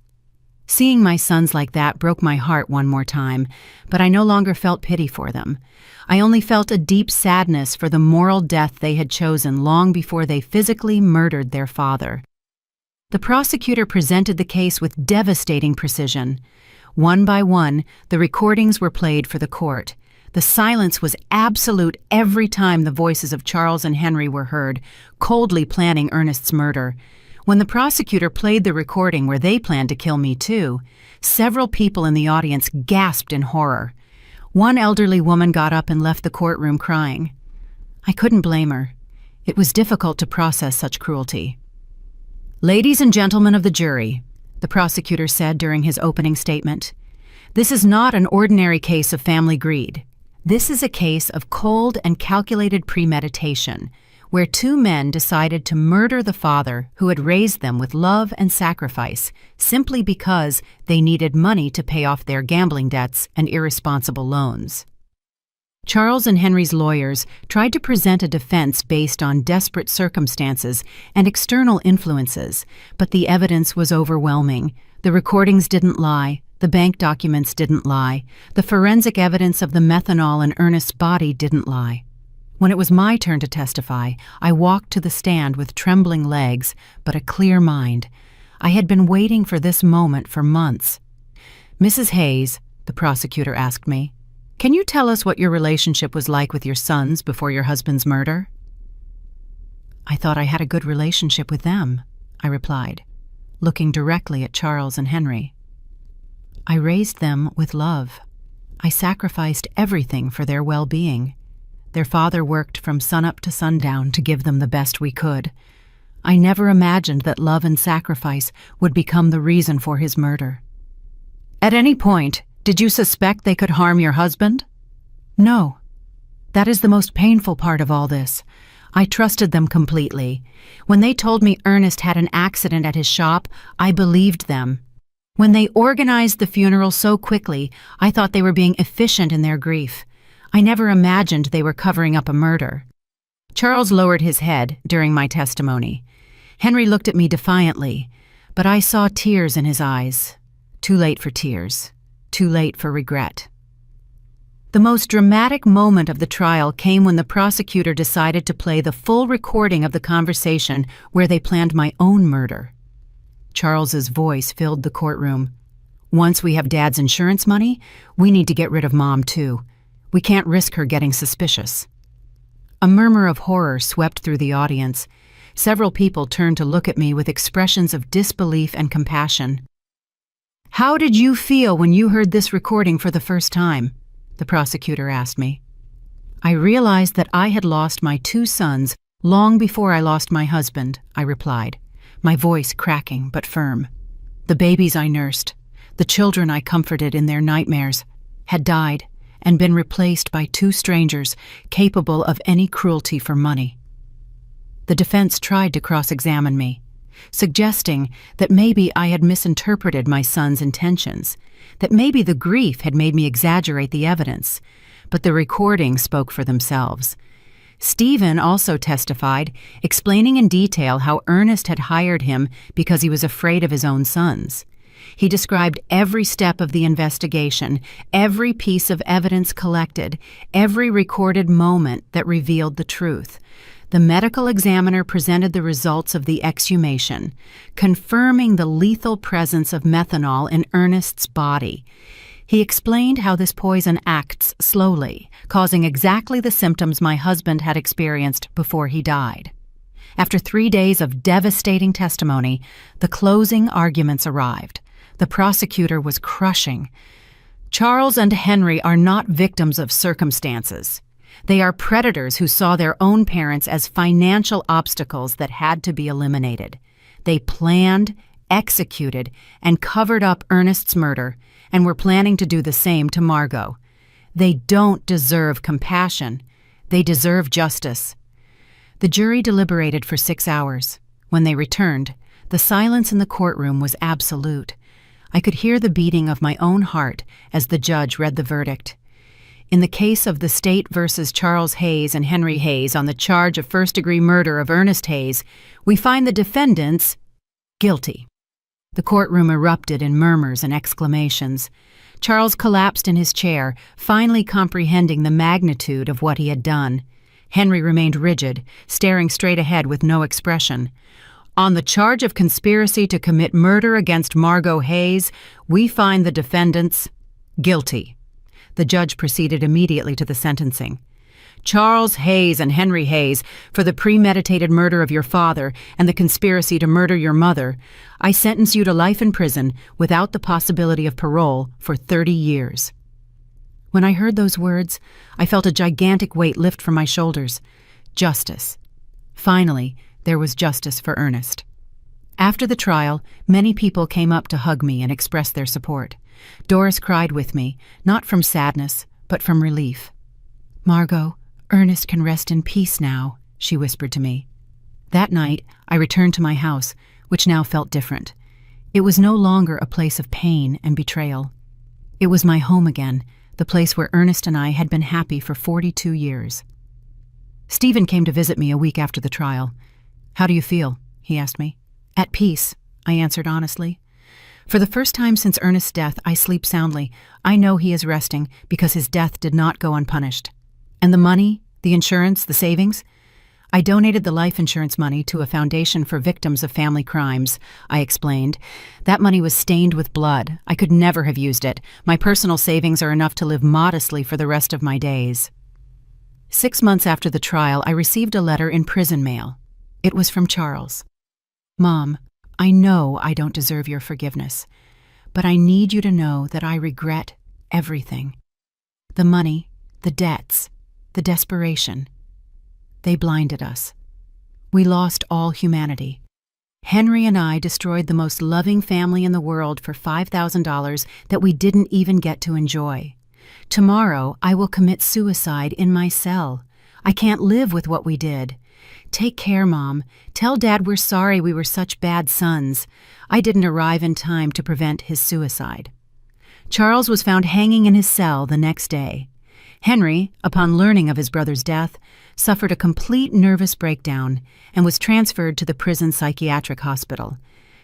Seeing my sons like that broke my heart one more time, but I no longer felt pity for them. I only felt a deep sadness for the moral death they had chosen long before they physically murdered their father. The prosecutor presented the case with devastating precision. One by one, the recordings were played for the court. The silence was absolute every time the voices of Charles and Henry were heard, coldly planning Ernest's murder. When the prosecutor played the recording where they planned to kill me too, several people in the audience gasped in horror. One elderly woman got up and left the courtroom crying. I couldn't blame her. It was difficult to process such cruelty. "Ladies and gentlemen of the jury," the prosecutor said during his opening statement, "this is not an ordinary case of family greed. This is a case of cold and calculated premeditation, where 2 men decided to murder the father who had raised them with love and sacrifice simply because they needed money to pay off their gambling debts and irresponsible loans." Charles and Henry's lawyers tried to present a defense based on desperate circumstances and external influences, but the evidence was overwhelming. The recordings didn't lie. The bank documents didn't lie. The forensic evidence of the methanol in Ernest's body didn't lie. When it was my turn to testify, I walked to the stand with trembling legs, but a clear mind. I had been waiting for this moment for months. "Mrs. Hayes," the prosecutor asked me, "can you tell us what your relationship was like with your sons before your husband's murder?" "I thought I had a good relationship with them," I replied, looking directly at Charles and Henry. "I raised them with love. I sacrificed everything for their well-being. Their father worked from sunup to sundown to give them the best we could. I never imagined that love and sacrifice would become the reason for his murder." "At any point, did you suspect they could harm your husband?" "No. That is the most painful part of all this. I trusted them completely. When they told me Ernest had an accident at his shop, I believed them. When they organized the funeral so quickly, I thought they were being efficient in their grief. I never imagined they were covering up a murder." Charles lowered his head during my testimony. Henry looked at me defiantly, but I saw tears in his eyes. Too late for tears. Too late for regret. The most dramatic moment of the trial came when the prosecutor decided to play the full recording of the conversation where they planned my own murder. Charles's voice filled the courtroom. "Once we have Dad's insurance money, we need to get rid of Mom too. We can't risk her getting suspicious." A murmur of horror swept through the audience. Several people turned to look at me with expressions of disbelief and compassion. "How did you feel when you heard this recording for the first time?" the prosecutor asked me. "I realized that I had lost my 2 sons long before I lost my husband," I replied, my voice cracking but firm. "The babies I nursed, the children I comforted in their nightmares, had died and been replaced by 2 strangers capable of any cruelty for money." The defense tried to cross-examine me, suggesting that maybe I had misinterpreted my son's intentions, that maybe the grief had made me exaggerate the evidence. but the recordings spoke for themselves. Stephen also testified, explaining in detail how Ernest had hired him because he was afraid of his own sons. He described every step of the investigation, every piece of evidence collected, every recorded moment that revealed the truth. The medical examiner presented the results of the exhumation, confirming the lethal presence of methanol in Ernest's body. He explained how this poison acts slowly, causing exactly the symptoms my husband had experienced before he died. After 3 days of devastating testimony, the closing arguments arrived. The prosecutor was crushing. Charles and Henry are not victims of circumstances. They are predators who saw their own parents as financial obstacles that had to be eliminated. They planned, executed, and covered up Ernest's murder, and were planning to do the same to Margot. They don't deserve compassion. They deserve justice. The jury deliberated for 6 hours. When they returned, the silence in the courtroom was absolute. I could hear the beating of my own heart as the judge read the verdict. In the case of the state versus Charles Hayes and Henry Hayes on the charge of first-degree murder of Ernest Hayes, we find the defendants guilty. The courtroom erupted in murmurs and exclamations. Charles collapsed in his chair, finally comprehending the magnitude of what he had done. Henry remained rigid, staring straight ahead with no expression. On the charge of conspiracy to commit murder against Margot Hayes, we find the defendants guilty. The judge proceeded immediately to the sentencing. Charles Hayes and Henry Hayes, for the premeditated murder of your father and the conspiracy to murder your mother, I sentence you to life in prison without the possibility of parole for 30 years. When I heard those words, I felt a gigantic weight lift from my shoulders. Justice. Finally, there was justice for Ernest. After the trial, many people came up to hug me and express their support. Doris cried with me, not from sadness, but from relief. "Margot, Ernest can rest in peace now," she whispered to me. That night, I returned to my house, which now felt different. It was no longer a place of pain and betrayal. It was my home again, the place where Ernest and I had been happy for 42 years. Stephen came to visit me a week after the trial. "How do you feel?" he asked me. "At peace," I answered honestly. "For the first time since Ernest's death, I sleep soundly. I know he is resting because his death did not go unpunished." "And the money, the insurance, the savings?" "I donated the life insurance money to a foundation for victims of family crimes," I explained. "That money was stained with blood. I could never have used it. My personal savings are enough to live modestly for the rest of my days." 6 months after the trial, I received a letter in prison mail. It was from Charles. "Mom, I know I don't deserve your forgiveness, but I need you to know that I regret everything. The money, the debts, the desperation. They blinded us. We lost all humanity. Henry and I destroyed the most loving family in the world for $5,000 that we didn't even get to enjoy. Tomorrow, I will commit suicide in my cell. I can't live with what we did. Take care, Mom. Tell Dad we're sorry we were such bad sons. I didn't arrive in time to prevent his suicide." Charles was found hanging in his cell the next day. Henry, upon learning of his brother's death, suffered a complete nervous breakdown and was transferred to the prison psychiatric hospital.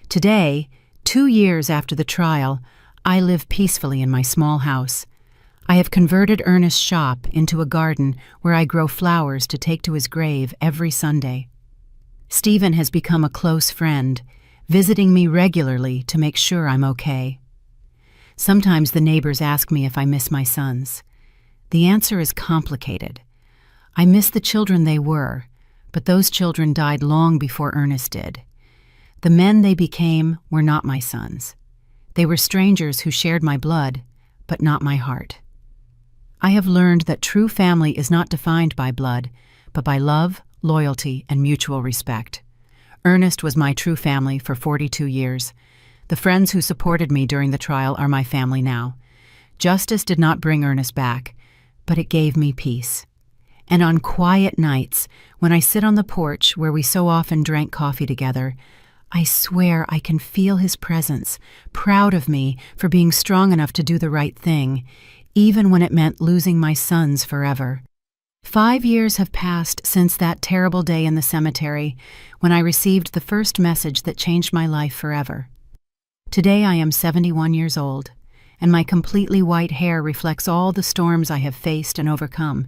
Today, 2 years after the trial, I live peacefully in my small house. I have converted Ernest's shop into a garden where I grow flowers to take to his grave every Sunday. Stephen has become a close friend, visiting me regularly to make sure I'm okay. Sometimes the neighbors ask me if I miss my sons. The answer is complicated. I miss the children they were, but those children died long before Ernest did. The men they became were not my sons. They were strangers who shared my blood, but not my heart. I have learned that true family is not defined by blood, but by love, loyalty, and mutual respect. Ernest was my true family for 42 years. The friends who supported me during the trial are my family now. Justice did not bring Ernest back, but it gave me peace. And on quiet nights, when I sit on the porch where we so often drank coffee together, I swear I can feel his presence, proud of me for being strong enough to do the right thing, even when it meant losing my sons forever. 5 years have passed since that terrible day in the cemetery when I received the first message that changed my life forever. Today I am 71 years old, and my completely white hair reflects all the storms I have faced and overcome.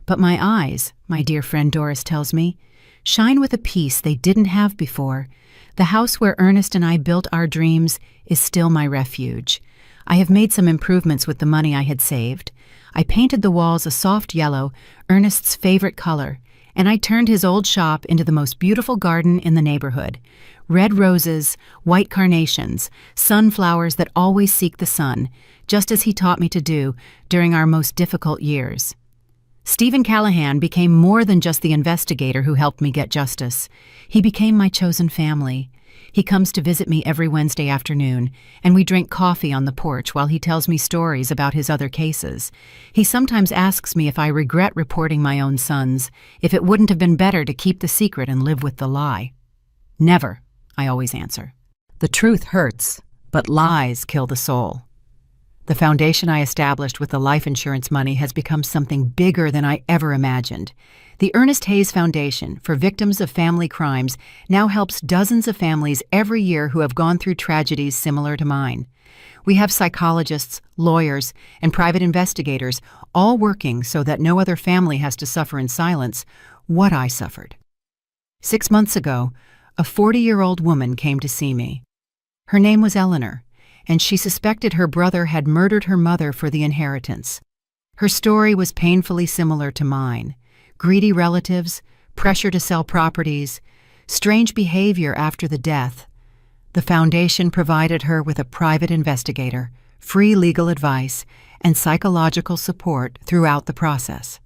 But my eyes, my dear friend Doris tells me, shine with a peace they didn't have before. The house where Ernest and I built our dreams is still my refuge. I have made some improvements with the money I had saved. I painted the walls a soft yellow, Ernest's favorite color, and I turned his old shop into the most beautiful garden in the neighborhood. Red roses, white carnations, sunflowers that always seek the sun, just as he taught me to do during our most difficult years. Stephen Callahan became more than just the investigator who helped me get justice. He became my chosen family. He comes to visit me every Wednesday afternoon, and we drink coffee on the porch while he tells me stories about his other cases. He sometimes asks me if I regret reporting my own sons, if it wouldn't have been better to keep the secret and live with the lie. Never, I always answer. The truth hurts, but lies kill the soul. The foundation I established with the life insurance money has become something bigger than I ever imagined. The Ernest Hayes Foundation for Victims of Family Crimes now helps dozens of families every year who have gone through tragedies similar to mine. We have psychologists, lawyers, and private investigators all working so that no other family has to suffer in silence what I suffered. 6 months ago, a 40-year-old woman came to see me. Her name was Eleanor, and she suspected her brother had murdered her mother for the inheritance. Her story was painfully similar to mine. Greedy relatives, pressure to sell properties, strange behavior after the death. The foundation provided her with a private investigator, free legal advice, and psychological support throughout the process.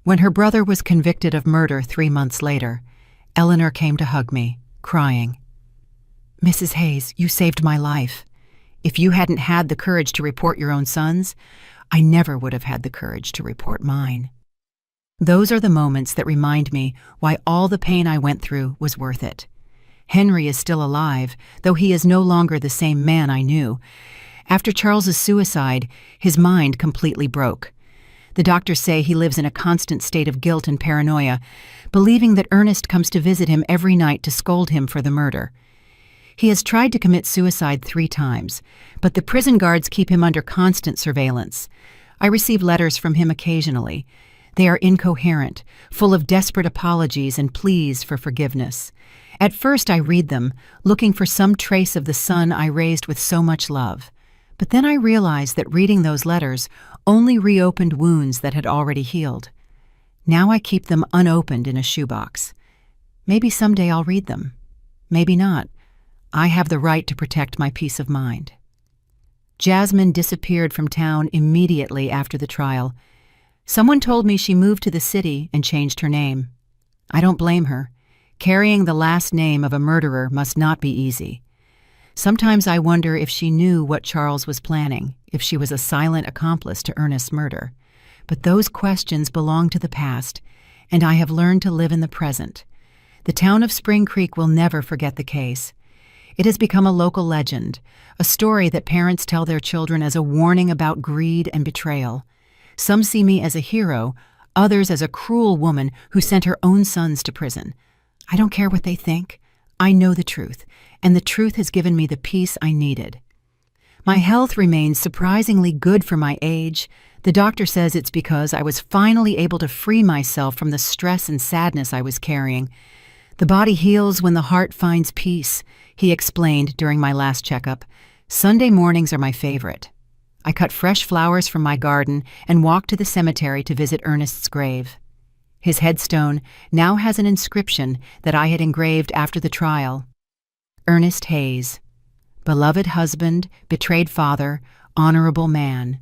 When her brother was convicted of murder 3 months later, Eleanor came to hug me, crying, "Mrs. Hayes, you saved my life. If you hadn't had the courage to report your own sons, I never would have had the courage to report mine." Those are the moments that remind me why all the pain I went through was worth it. Henry is still alive, though he is no longer the same man I knew. After Charles's suicide, his mind completely broke. The doctors say he lives in a constant state of guilt and paranoia, believing that Ernest comes to visit him every night to scold him for the murder. He has tried to commit suicide 3 times, but the prison guards keep him under constant surveillance. I receive letters from him occasionally. They are incoherent, full of desperate apologies and pleas for forgiveness. At first I read them, looking for some trace of the son I raised with so much love. But then I realized that reading those letters only reopened wounds that had already healed. Now I keep them unopened in a shoebox. Maybe someday I'll read them. Maybe not. I have the right to protect my peace of mind. Jasmine disappeared from town immediately after the trial. Someone told me she moved to the city and changed her name. I don't blame her. Carrying the last name of a murderer must not be easy. Sometimes I wonder if she knew what Charles was planning, if she was a silent accomplice to Ernest's murder. But those questions belong to the past, and I have learned to live in the present. The town of Spring Creek will never forget the case. It has become a local legend, a story that parents tell their children as a warning about greed and betrayal. Some see me as a hero, others as a cruel woman who sent her own sons to prison. I don't care what they think. I know the truth, and the truth has given me the peace I needed. My health remains surprisingly good for my age. The doctor says it's because I was finally able to free myself from the stress and sadness I was carrying. The body heals when the heart finds peace, he explained during my last checkup. Sunday mornings are my favorite. I cut fresh flowers from my garden and walked to the cemetery to visit Ernest's grave. His headstone now has an inscription that I had engraved after the trial. Ernest Hayes, beloved husband, betrayed father, honorable man.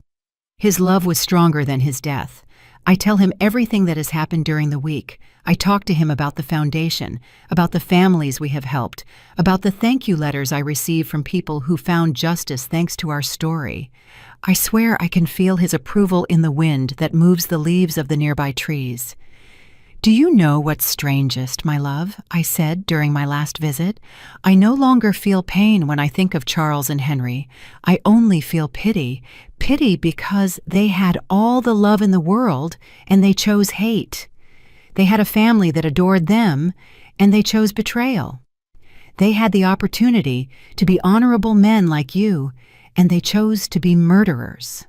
His love was stronger than his death. I tell him everything that has happened during the week. I talk to him about the foundation, about the families we have helped, about the thank you letters I receive from people who found justice thanks to our story. I swear I can feel his approval in the wind that moves the leaves of the nearby trees. "Do you know what's strangest, my love?" I said during my last visit. "I no longer feel pain when I think of Charles and Henry. I only feel pity. Pity because they had all the love in the world and they chose hate. They had a family that adored them and they chose betrayal. They had the opportunity to be honorable men like you and they chose to be murderers."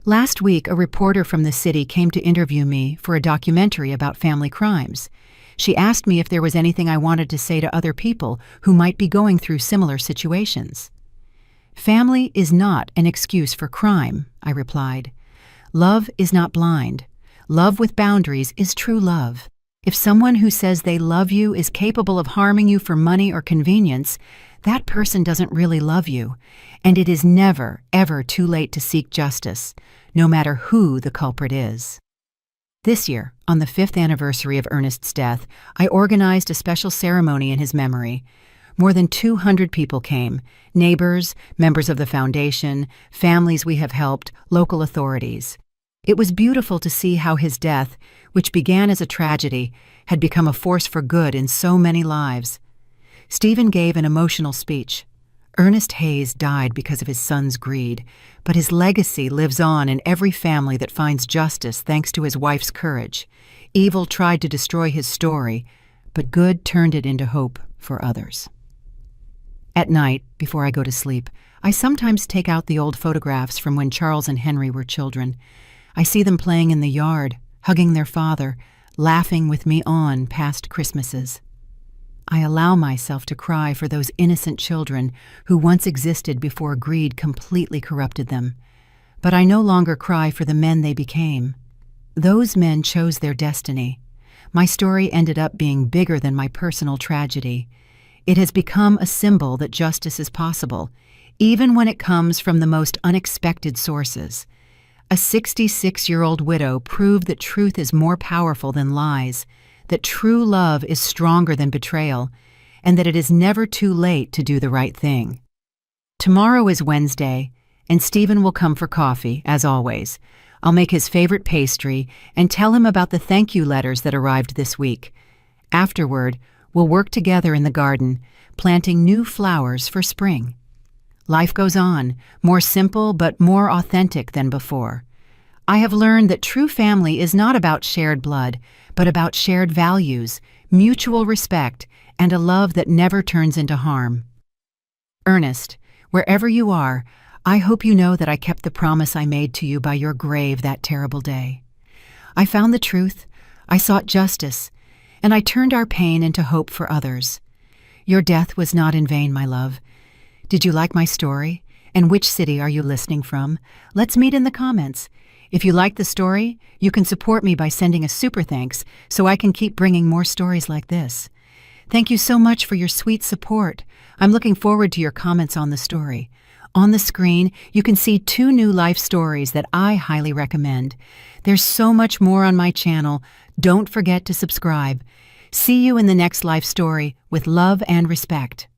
Last week, a reporter from the city came to interview me for a documentary about family crimes. She asked me if there was anything I wanted to say to other people who might be going through similar situations. "Family is not an excuse for crime," I replied. "Love is not blind. Love with boundaries is true love. If someone who says they love you is capable of harming you for money or convenience, that person doesn't really love you, and it is never, ever too late to seek justice, no matter who the culprit is." This year, on the 5th anniversary of Ernest's death, I organized a special ceremony in his memory. More than 200 people came: neighbors, members of the foundation, families we have helped, local authorities. It was beautiful to see how his death, which began as a tragedy, had become a force for good in so many lives. Stephen gave an emotional speech. Ernest Hayes died because of his son's greed, but his legacy lives on in every family that finds justice thanks to his wife's courage. Evil tried to destroy his story, but good turned it into hope for others. At night, before I go to sleep, I sometimes take out the old photographs from when Charles and Henry were children. I see them playing in the yard, hugging their father, laughing with me on past Christmases. I allow myself to cry for those innocent children who once existed before greed completely corrupted them. But I no longer cry for the men they became. Those men chose their destiny. My story ended up being bigger than my personal tragedy. It has become a symbol that justice is possible, even when it comes from the most unexpected sources. A 66-year-old widow proved that truth is more powerful than lies, that true love is stronger than betrayal, and that it is never too late to do the right thing. Tomorrow is Wednesday, and Stephen will come for coffee, as always. I'll make his favorite pastry and tell him about the thank you letters that arrived this week. Afterward, we'll work together in the garden, planting new flowers for spring. Life goes on, more simple but more authentic than before. I have learned that true family is not about shared blood, but about shared values, mutual respect, and a love that never turns into harm. Ernest, wherever you are, I hope you know that I kept the promise I made to you by your grave that terrible day. I found the truth, I sought justice, and I turned our pain into hope for others. Your death was not in vain, my love. Did you like my story? And which city are you listening from? Let's meet in the comments. If you like the story, you can support me by sending a super thanks so I can keep bringing more stories like this. Thank you so much for your sweet support. I'm looking forward to your comments on the story. On the screen, you can see 2 new life stories that I highly recommend. There's so much more on my channel. Don't forget to subscribe. See you in the next life story with love and respect.